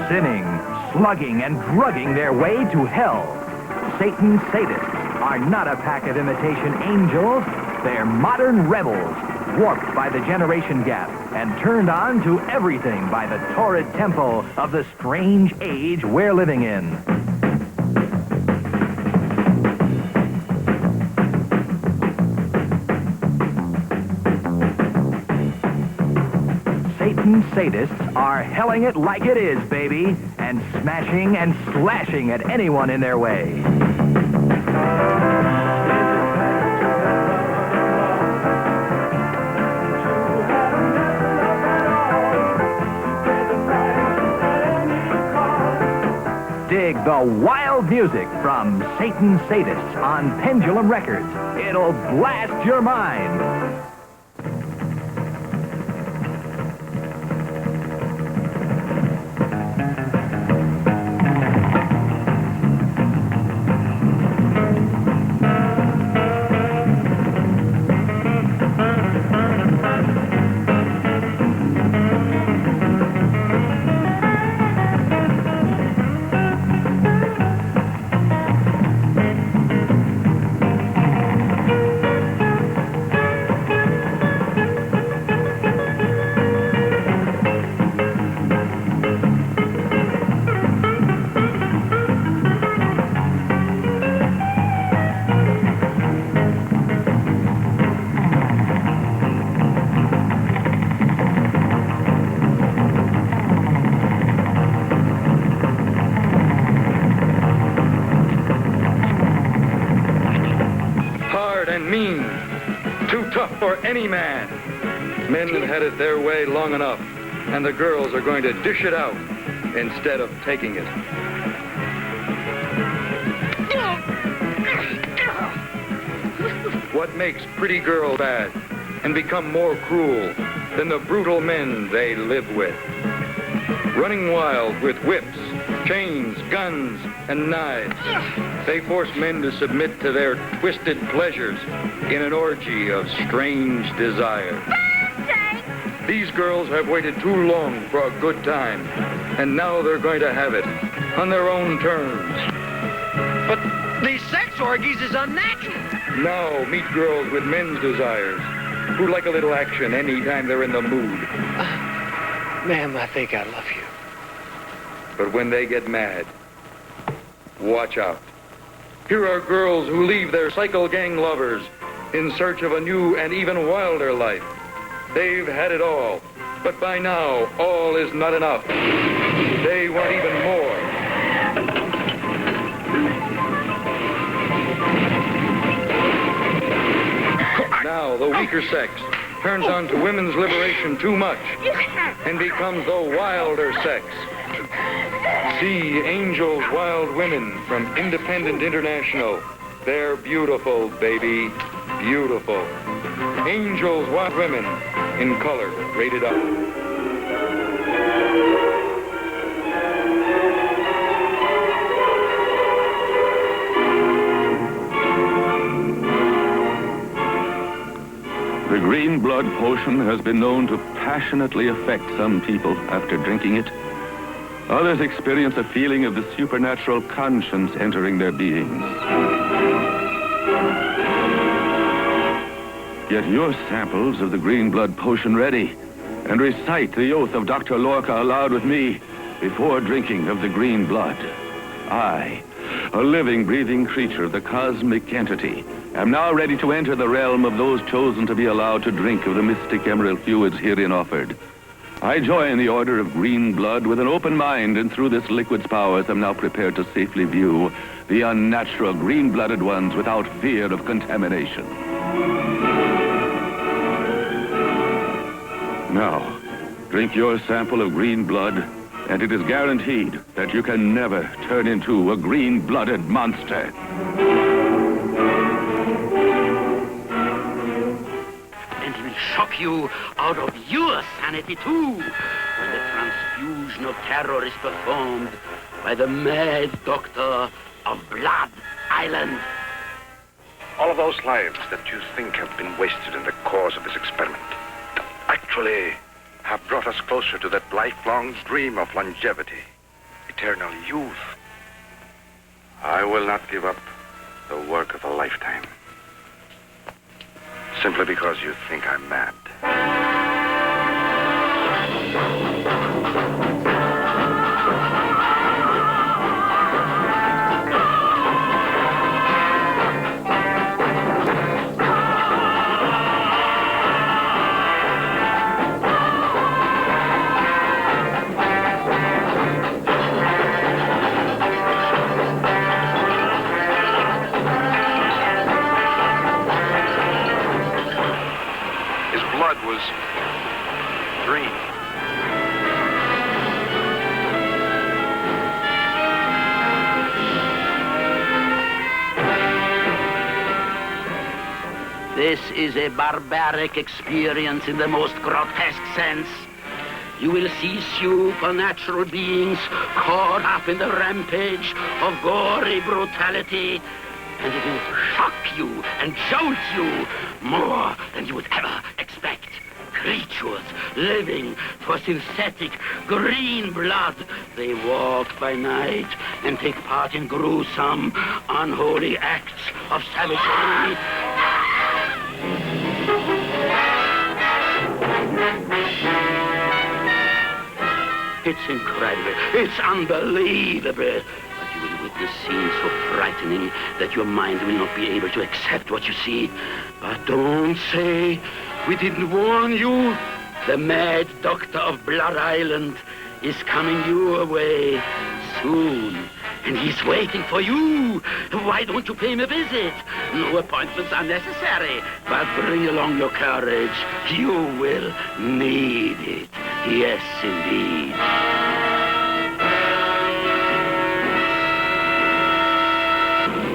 Sinning, slugging, and drugging their way to hell. Satan's Sadists are not a pack of imitation angels. They're modern rebels, warped by the generation gap and turned on to everything by the torrid tempo of the strange age we're living in. Satan's Sadists are helling it like it is, baby, and smashing and slashing at anyone in their way. Dig the wild music from Satan's Sadists on Pendulum Records. It'll blast your mind. enough for any man. Men have had it their way long enough, and the girls are going to dish it out instead of taking it. What makes pretty girls bad and become more cruel than the brutal men they live with? Running wild with whips, chains, guns, and knives, they force men to submit to their twisted pleasures in an orgy of strange desire. These girls have waited too long for a good time, and now they're going to have it on their own terms. But these sex orgies is unnatural. Now meet girls with men's desires, who like a little action any time they're in the mood. Ma'am, I think I love you. But when they get mad, watch out. Here are girls who leave their cycle gang lovers in search of a new and even wilder life. They've had it all, but by now, all is not enough. They want even more. Now, the weaker sex turns on to women's liberation too much and becomes the wilder sex. See Angel's Wild Women from Independent International. They're beautiful, baby. Beautiful. Angel's Wild Women in color, rated R. The green blood potion has been known to passionately affect some people after drinking it. Others experience a feeling of the supernatural conscience entering their beings. Get your samples of the green blood potion ready and recite the oath of Dr. Lorca aloud with me before drinking of the green blood. I, a living, breathing creature, the cosmic entity, am now ready to enter the realm of those chosen to be allowed to drink of the mystic emerald fluids herein offered. I join the order of green blood with an open mind, and through this liquid's powers am now prepared to safely view the unnatural green-blooded ones without fear of contamination. Now, drink your sample of green blood, and it is guaranteed that you can never turn into a green-blooded monster. Shock you out of your sanity, too, when the transfusion of terror is performed by the mad doctor of Blood Island. All of those lives that you think have been wasted in the cause of this experiment actually have brought us closer to that lifelong dream of longevity, eternal youth. I will not give up the work of a lifetime simply because you think I'm mad. Was green. This is a barbaric experience in the most grotesque sense. You will see supernatural beings caught up in the rampage of gory brutality, and it will shock you and jolt you more than you would ever expect. Creatures living for synthetic green blood. They walk by night and take part in gruesome, unholy acts of savagery. It's incredible. It's unbelievable. You will witness scenes so frightening that your mind will not be able to accept what you see. But don't say we didn't warn you. The mad doctor of Blood Island is coming your way soon. and he's waiting for you. Why don't you pay him a visit? No appointments are necessary, but bring along your courage. You will need it. Yes, indeed.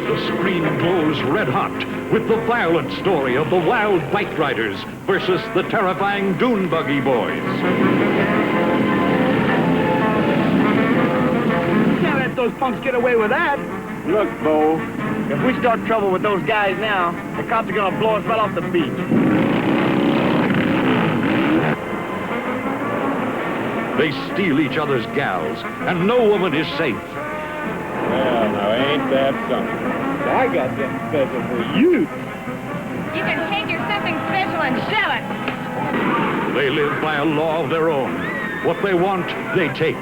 The screen glows red hot with the violent story of the wild bike riders versus the terrifying dune buggy boys. Can't let those punks get away with that. Look, Bo, if we start trouble with those guys now, the cops are gonna blow us right off the beach. They steal each other's gals, and no woman is safe. Well, now ain't that something? I got something special for you. You can take your something special and shove it. They live by a law of their own. What they want, they take.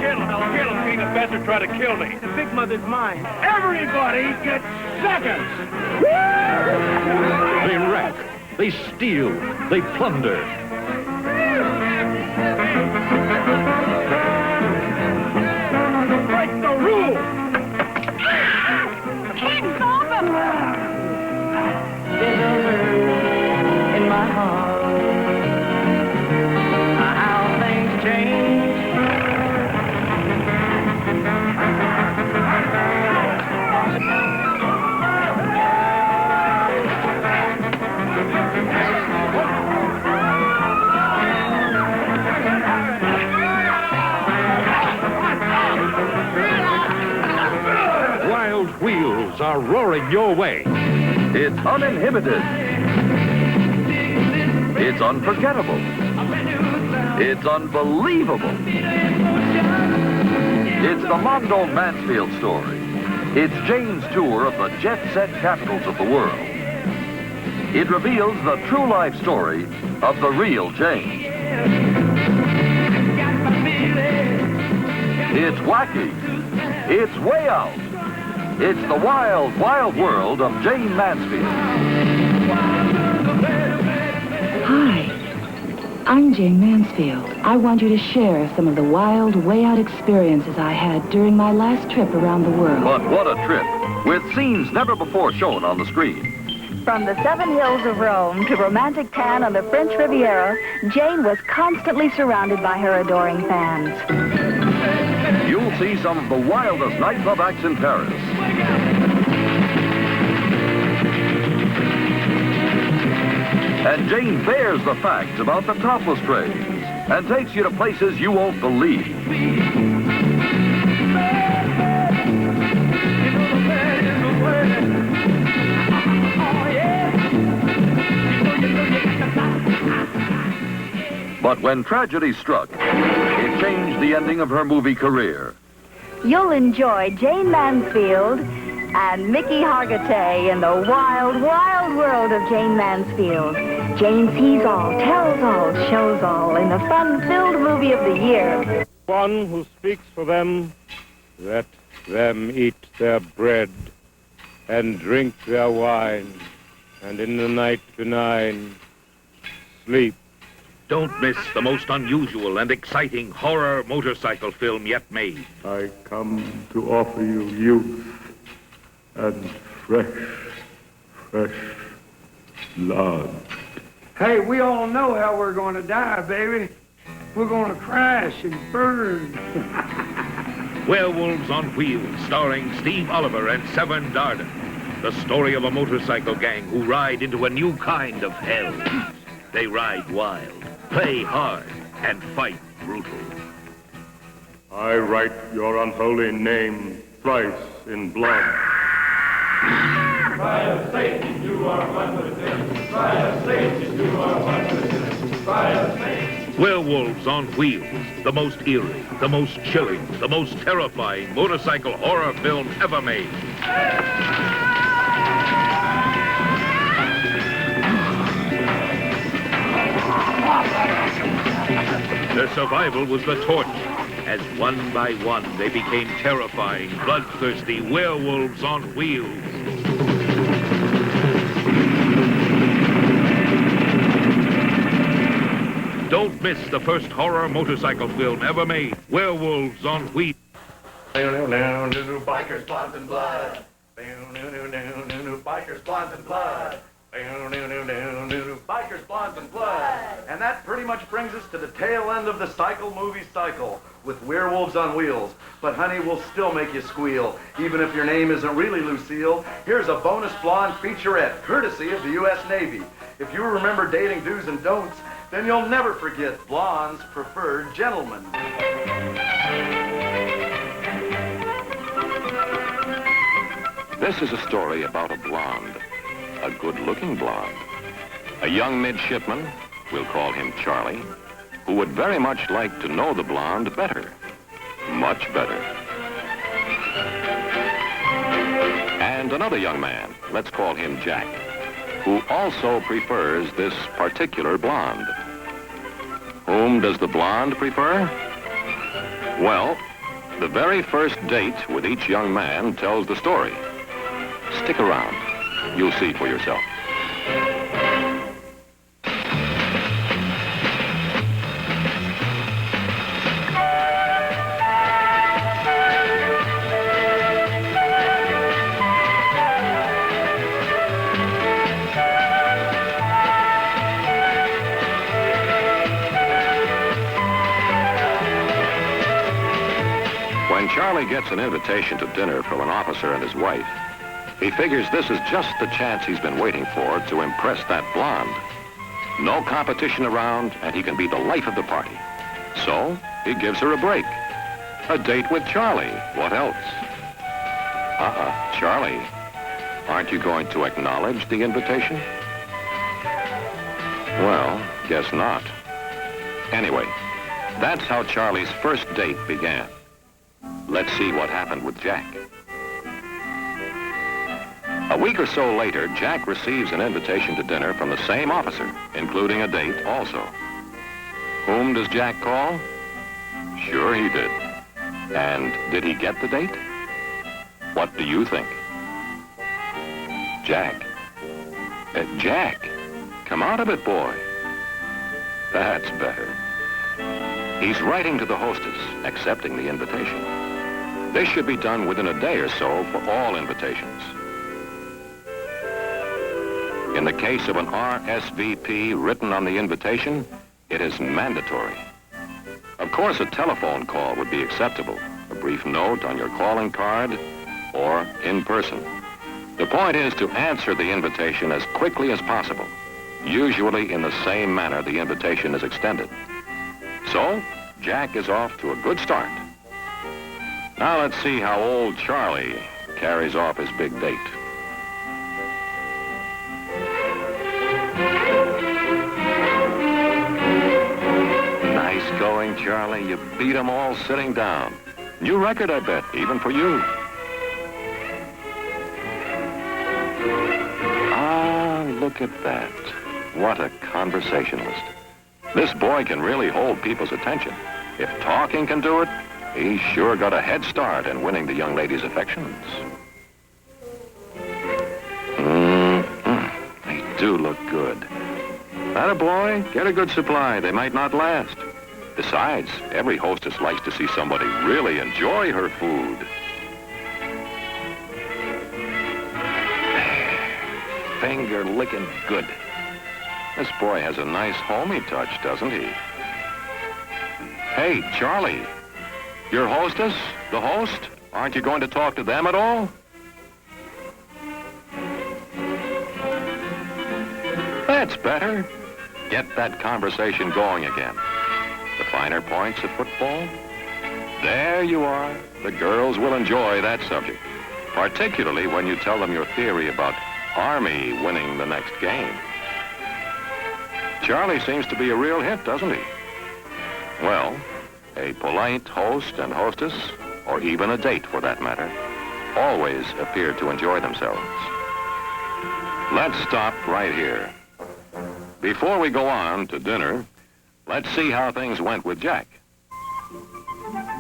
Kill him, King of Besser tried to kill me. The big mother's mine. Everybody gets seconds. They wreck, they steal, they plunder. Break the rule. Kicks off him. In my heart, how things change. Wild wheels are roaring your way. It's uninhibited. It's unforgettable. It's unbelievable. It's the Mondo Mansfield story. It's Jane's tour of the jet-set capitals of the world. It reveals the true life story of the real Jane. It's wacky. It's way out. It's the wild, wild world of Jane Mansfield. Hi, I'm Jane Mansfield. I want you to share some of the wild, way out experiences I had during my last trip around the world. But what a trip, with scenes never before shown on the screen. From the 7 hills of Rome to romantic Cannes on the French Riviera, Jane was constantly surrounded by her adoring fans. You'll see some of the wildest nightclub acts in Paris. And Jane bears the facts about the topless craze and takes you to places you won't believe. But when tragedy struck, it changed the ending of her movie career. You'll enjoy Jane Mansfield and Mickey Hargitay in the wild, wild world of Jane Mansfield. Jane sees all, tells all, shows all in the fun-filled movie of the year. One who speaks for them, let them eat their bread and drink their wine, and in the night benign, sleep. Don't miss the most unusual and exciting horror motorcycle film yet made. I come to offer you youth and fresh blood. Hey, we all know how we're going to die, baby. We're going to crash and burn. Werewolves on Wheels, starring Steve Oliver and Severn Darden. The story of a motorcycle gang who ride into a new kind of hell. They ride wild, play hard, and fight brutal. I write your unholy name thrice in blood. Fire Satan, you are one with him. Fire Satan, you are one with him. Fire Satan. Werewolves on Wheels, the most eerie, the most chilling, the most terrifying motorcycle horror film ever made. Their survival was the torch, as one by one they became terrifying, bloodthirsty werewolves on wheels. Don't miss the first horror motorcycle film ever made, Werewolves on Wheels. Bikers, blondes, and blood. Bikers, blondes, and blood. Bikers, blondes, and blood. And that pretty much brings us to the tail end of the cycle movie cycle with Werewolves on Wheels. But honey, we'll still make you squeal, even if your name isn't really Lucille. Here's a bonus blonde featurette, courtesy of the U.S. Navy. If you remember dating do's and don'ts, then you'll never forget blondes preferred gentlemen. This is a story about a blonde, a good-looking blonde, a young midshipman, we'll call him Charlie, who would very much like to know the blonde better, much better. And another young man, let's call him Jack, who also prefers this particular blonde. Whom does the blonde prefer? Well, the very first date with each young man tells the story. Stick around. You'll see for yourself. When Charlie gets an invitation to dinner from an officer and his wife, he figures this is just the chance he's been waiting for to impress that blonde. No competition around, and he can be the life of the party. So, he gives her a break. A date with Charlie. What else? Charlie, aren't you going to acknowledge the invitation? Well, guess not. Anyway, that's how Charlie's first date began. Let's see what happened with Jack. A week or so later, Jack receives an invitation to dinner from the same officer, including a date also. Whom does Jack call? Sure he did. And did he get the date? What do you think? Jack. Jack, come out of it, boy. That's better. He's writing to the hostess, accepting the invitation. This should be done within a day or so for all invitations. In the case of an RSVP written on the invitation, it is mandatory. Of course, a telephone call would be acceptable, a brief note on your calling card, or in person. The point is to answer the invitation as quickly as possible, usually in the same manner the invitation is extended. So, Jack is off to a good start. Now let's see how old Charlie carries off his big date. Nice going, Charlie. You beat them all sitting down. New record, I bet, even for you. Ah, look at that. What a conversationalist. This boy can really hold people's attention. If talking can do it, he's sure got a head start in winning the young lady's affections. They do look good. Atta boy, get a good supply. They might not last. Besides, every hostess likes to see somebody really enjoy her food. Finger licking good. This boy has a nice homey touch, doesn't he? Hey, Charlie, your hostess, the host, aren't you going to talk to them at all? That's better. Get that conversation going again. The finer points of football? There you are. The girls will enjoy that subject, particularly when you tell them your theory about Army winning the next game. Charlie seems to be a real hit, doesn't he? Well, a polite host and hostess, or even a date for that matter, always appear to enjoy themselves. Let's stop right here. Before we go on to dinner, let's see how things went with Jack.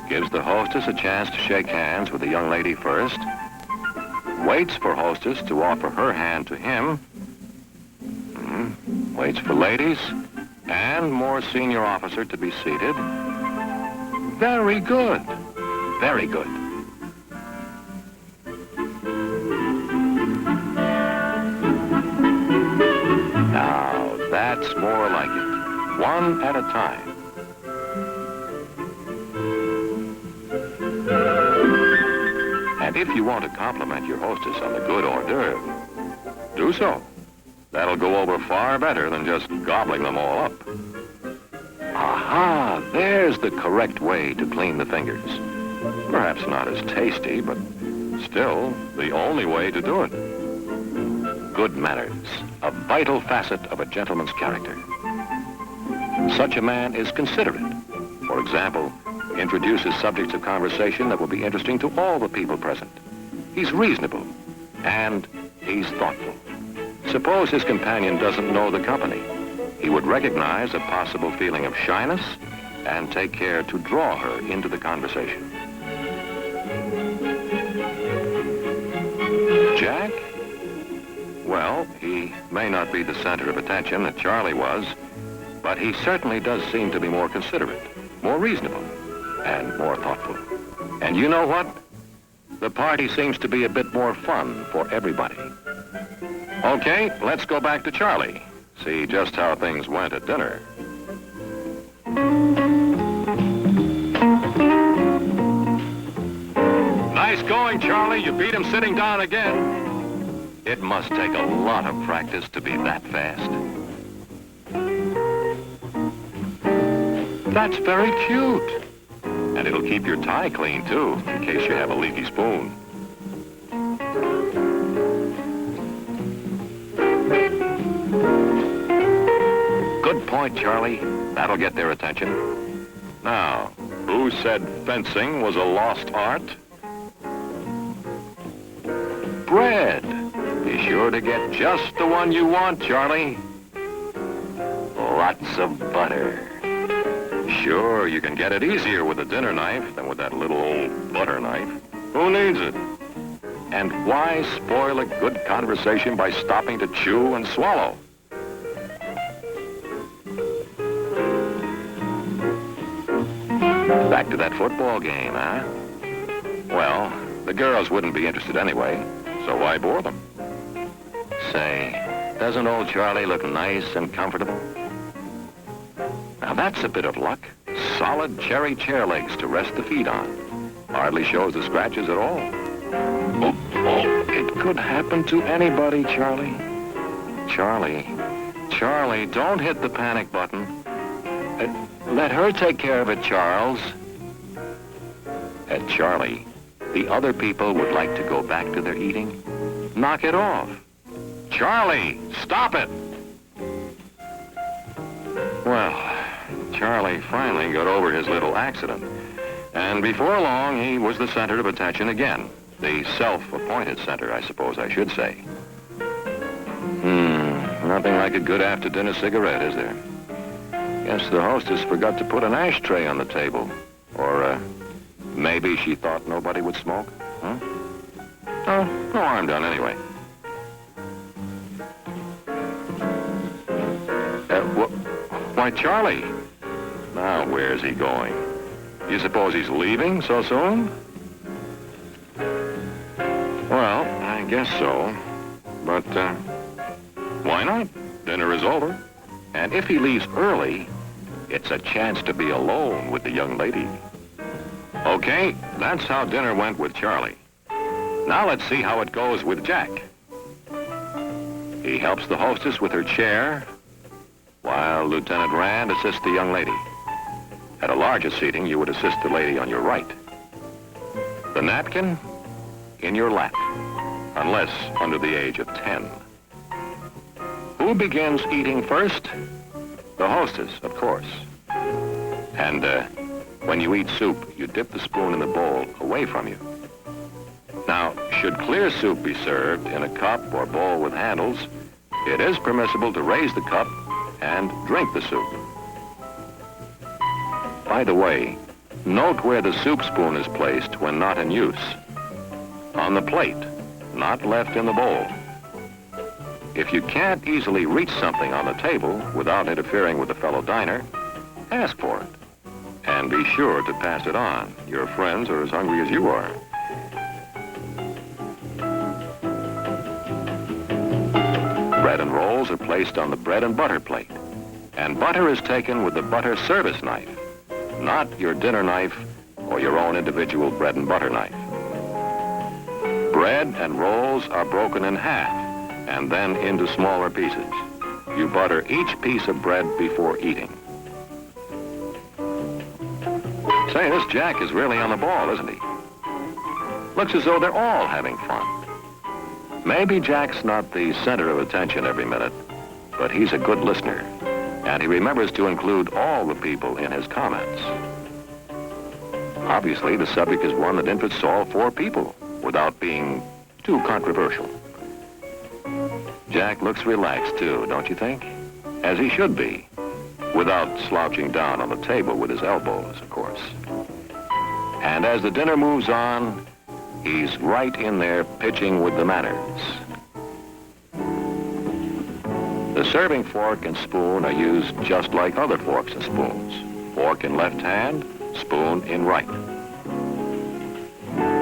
Gives the hostess a chance to shake hands with the young lady first. Waits for hostess to offer her hand to him. Waits for ladies. And more senior officer to be seated. Very good. Very good. Now, that's more like it. One at a time. And if you want to compliment your hostess on the good hors d'oeuvre, do so. That'll go over far better than just gobbling them all up. Aha, there's the correct way to clean the fingers. Perhaps not as tasty, but still the only way to do it. Good manners, a vital facet of a gentleman's character. Such a man is considerate. For example, introduces subjects of conversation that will be interesting to all the people present. He's reasonable, and he's thoughtful. Suppose his companion doesn't know the company. He would recognize a possible feeling of shyness and take care to draw her into the conversation. Jack? Well, he may not be the center of attention that Charlie was, but he certainly does seem to be more considerate, more reasonable, and more thoughtful. And you know what? The party seems to be a bit more fun for everybody. Okay, let's go back to Charlie. See just how things went at dinner. Nice going, Charlie. You beat him sitting down again. It must take a lot of practice to be that fast. That's very cute. And it'll keep your tie clean, too, in case you have a leaky spoon. Good point, Charlie. That'll get their attention. Now, who said fencing was a lost art? Bread. Be sure to get just the one you want, Charlie. Lots of butter. Sure, you can get it easier with a dinner knife than with that little old butter knife. Who needs it? And why spoil a good conversation by stopping to chew and swallow? Back to that football game, huh? Well, the girls wouldn't be interested anyway, so why bore them? Say, doesn't old Charlie look nice and comfortable? Now that's a bit of luck. Solid cherry chair legs to rest the feet on. Hardly shows the scratches at all. Oh, it could happen to anybody, Charlie. Charlie, don't hit the panic button. Let her take care of it, Charles. Charlie, the other people would like to go back to their eating. Knock it off. Charlie, stop it! Well, Charlie finally got over his little accident. And before long, he was the center of attention again. The self-appointed center, I suppose I should say. Nothing like a good after-dinner cigarette, is there? Guess the hostess forgot to put an ashtray on the table. Or, maybe she thought nobody would smoke, huh? Oh, no harm done anyway. Why, Charlie. Now, where's he going? You suppose he's leaving so soon? Well, I guess so. But, why not? Dinner is over. And if he leaves early, it's a chance to be alone with the young lady. Okay, that's how dinner went with Charlie. Now let's see how it goes with Jack. He helps the hostess with her chair, while Lieutenant Rand assists the young lady. At a larger seating, you would assist the lady on your right. The napkin in your lap, unless under the age of 10. Who begins eating first? The hostess, of course. And when you eat soup, you dip the spoon in the bowl away from you. Now, should clear soup be served in a cup or bowl with handles, it is permissible to raise the cup and drink the soup. By the way, note where the soup spoon is placed when not in use. On the plate, not left in the bowl. If you can't easily reach something on the table without interfering with a fellow diner, ask for it. And be sure to pass it on. Your friends are as hungry as you are. Bread and rolls are placed on the bread and butter plate. And butter is taken with the butter service knife, not your dinner knife or your own individual bread and butter knife. Bread and rolls are broken in half and then into smaller pieces. You butter each piece of bread before eating. Say, this Jack is really on the ball, isn't he? Looks as though they're all having fun. Maybe Jack's not the center of attention every minute, but he's a good listener, and he remembers to include all the people in his comments. Obviously, the subject is one that interests all four people, without being too controversial. Jack looks relaxed, too, don't you think? As he should be, without slouching down on the table with his elbows, of course. And as the dinner moves on, he's right in there pitching with the manners. The serving fork and spoon are used just like other forks and spoons. Fork in left hand, spoon in right.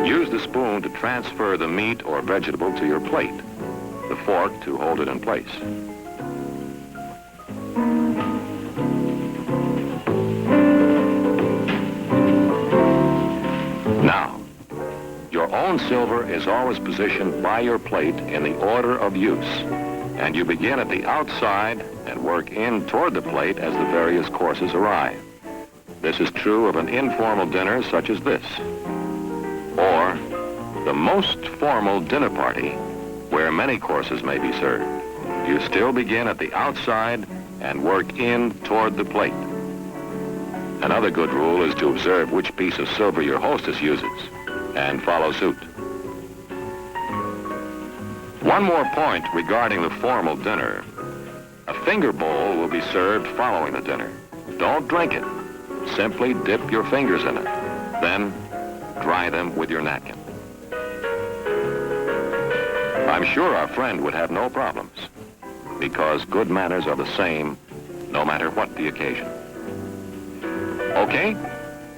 Use the spoon to transfer the meat or vegetable to your plate, the fork to hold it in place. Now, your own silver is always positioned by your plate in the order of use, and you begin at the outside and work in toward the plate as the various courses arrive. This is true of an informal dinner such as this, or the most formal dinner party where many courses may be served. You still begin at the outside and work in toward the plate. Another good rule is to observe which piece of silver your hostess uses and follow suit. One more point regarding the formal dinner. A finger bowl will be served following the dinner. Don't drink it. Simply dip your fingers in it. Then dry them with your napkin. I'm sure our friend would have no problems, because good manners are the same no matter what the occasion. Okay,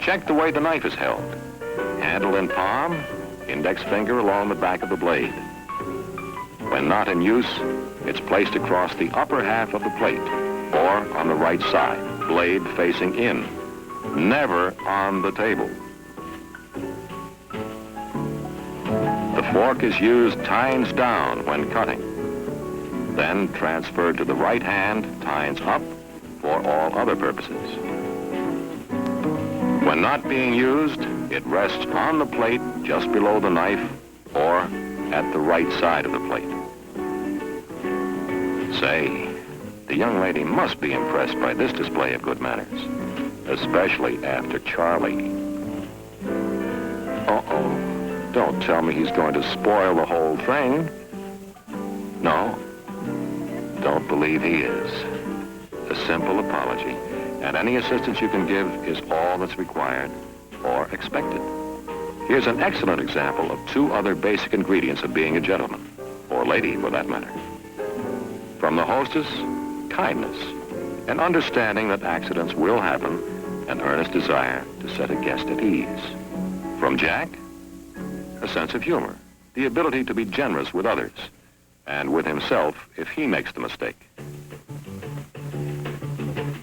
check the way the knife is held. Handle in palm, index finger along the back of the blade. When not in use, it's placed across the upper half of the plate, or on the right side, blade facing in, never on the table. The fork is used tines down when cutting, then transferred to the right hand, tines up, for all other purposes. When not being used, it rests on the plate just below the knife or at the right side of the plate. Say, the young lady must be impressed by this display of good manners, especially after Charlie. Uh-oh. Don't tell me he's going to spoil the whole thing. No, don't believe he is. A simple apology, and any assistance you can give is all that's required or expected. Here's an excellent example of two other basic ingredients of being a gentleman, or lady for that matter. From the hostess, kindness, an understanding that accidents will happen, an earnest desire to set a guest at ease. From Jack, a sense of humor, the ability to be generous with others, and with himself if he makes the mistake.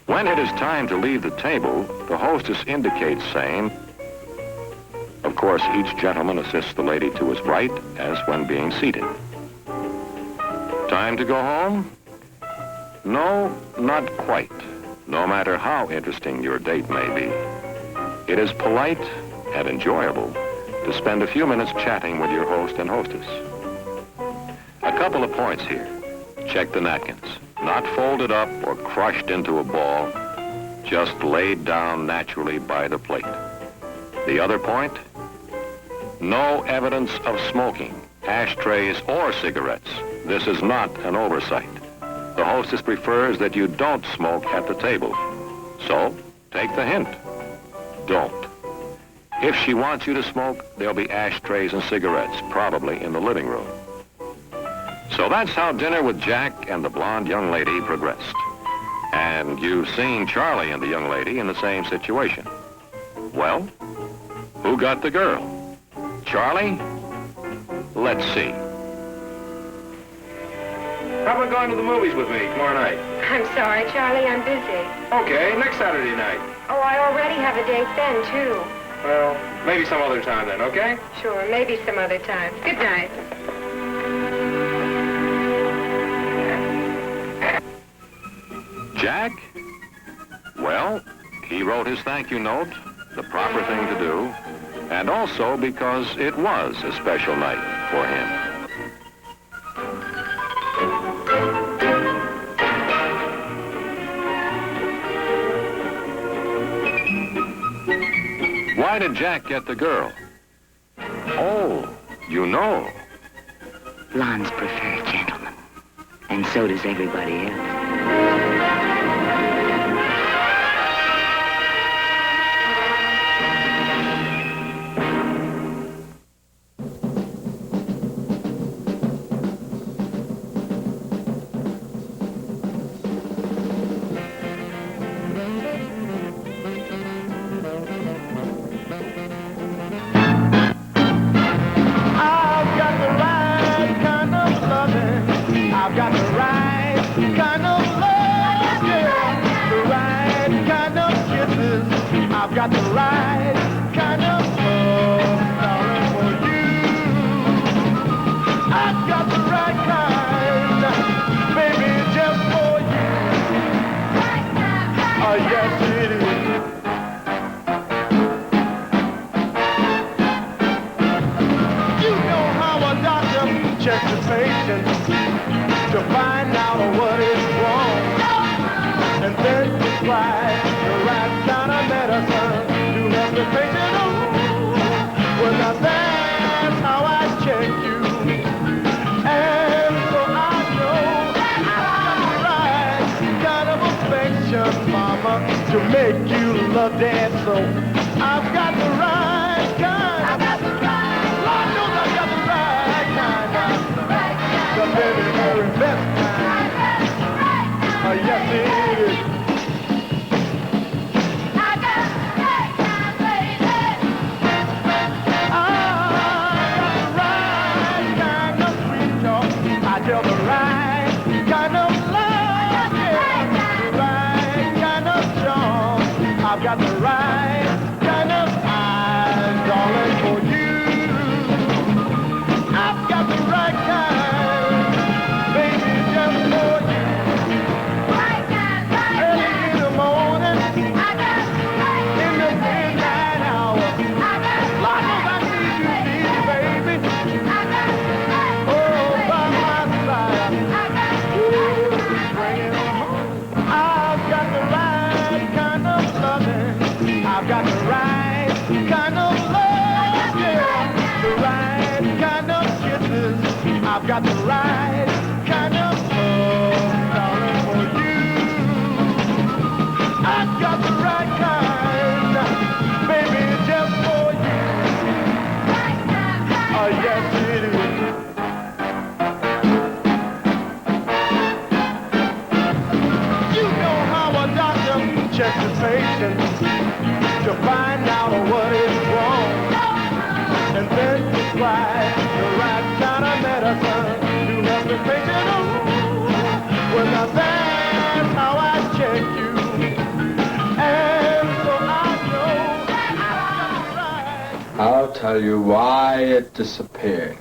When it is time to leave the table, the hostess indicates saying, of course, each gentleman assists the lady to his right, as when being seated. Time to go home? No, not quite, no matter how interesting your date may be. It is polite and enjoyable to spend a few minutes chatting with your host and hostess. A couple of points here. Check the napkins. Not folded up or crushed into a ball, just laid down naturally by the plate. The other point? No evidence of smoking, ashtrays, or cigarettes. This is not an oversight. The hostess prefers that you don't smoke at the table. So, take the hint. Don't. If she wants you to smoke, there'll be ashtrays and cigarettes, probably in the living room. So that's how dinner with Jack and the blonde young lady progressed. And you've seen Charlie and the young lady in the same situation. Well, who got the girl? Charlie? Let's see. How about going to the movies with me tomorrow night? I'm sorry, Charlie, I'm busy. Okay, next Saturday night. Oh, I already have a date then, too. Well, maybe some other time then, okay? Sure, maybe some other time. Good night. Jack? Well, he wrote his thank you note, the proper thing to do, and also because it was a special night for him. Why did Jack get the girl? Oh, you know. Blondes prefer gentlemen, and so does everybody else. I've got the right kind of love, darling, for you. I've got the right kind, baby, just for you. Oh, yes, it is. You know how a doctor checks the patient to find out what is wrong, and then prescribe the right kind of medicine to help the patient along. Well, now that's how I check you, and so I know I've got the right kind of affection, mama, to make you love Dad. So I've got the right kind. I've got the right. Lord knows I've got the right kind. The very, very best kind. Yes, it is. I've got the right kind of eyes, darling, for you. I've got the right kind, baby, just for you. Early in the morning, in the midnight hour, Lord knows I need you, baby. Oh, by my side, ooh, bring it home. I've got the right kind of loving. I've got the right kind of love, yeah. The right kind of kisses. I've got the right kind of love, darling, for you. I've got the right kind, baby, just for you. Oh, yes, it is. You know how a doctor checks the patient to find out what is wrong, and then prescribe the right kind of medicine to help the patient along. Well, now that's how I check you, and so I know I'll tell you why it disappeared.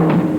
Thank you.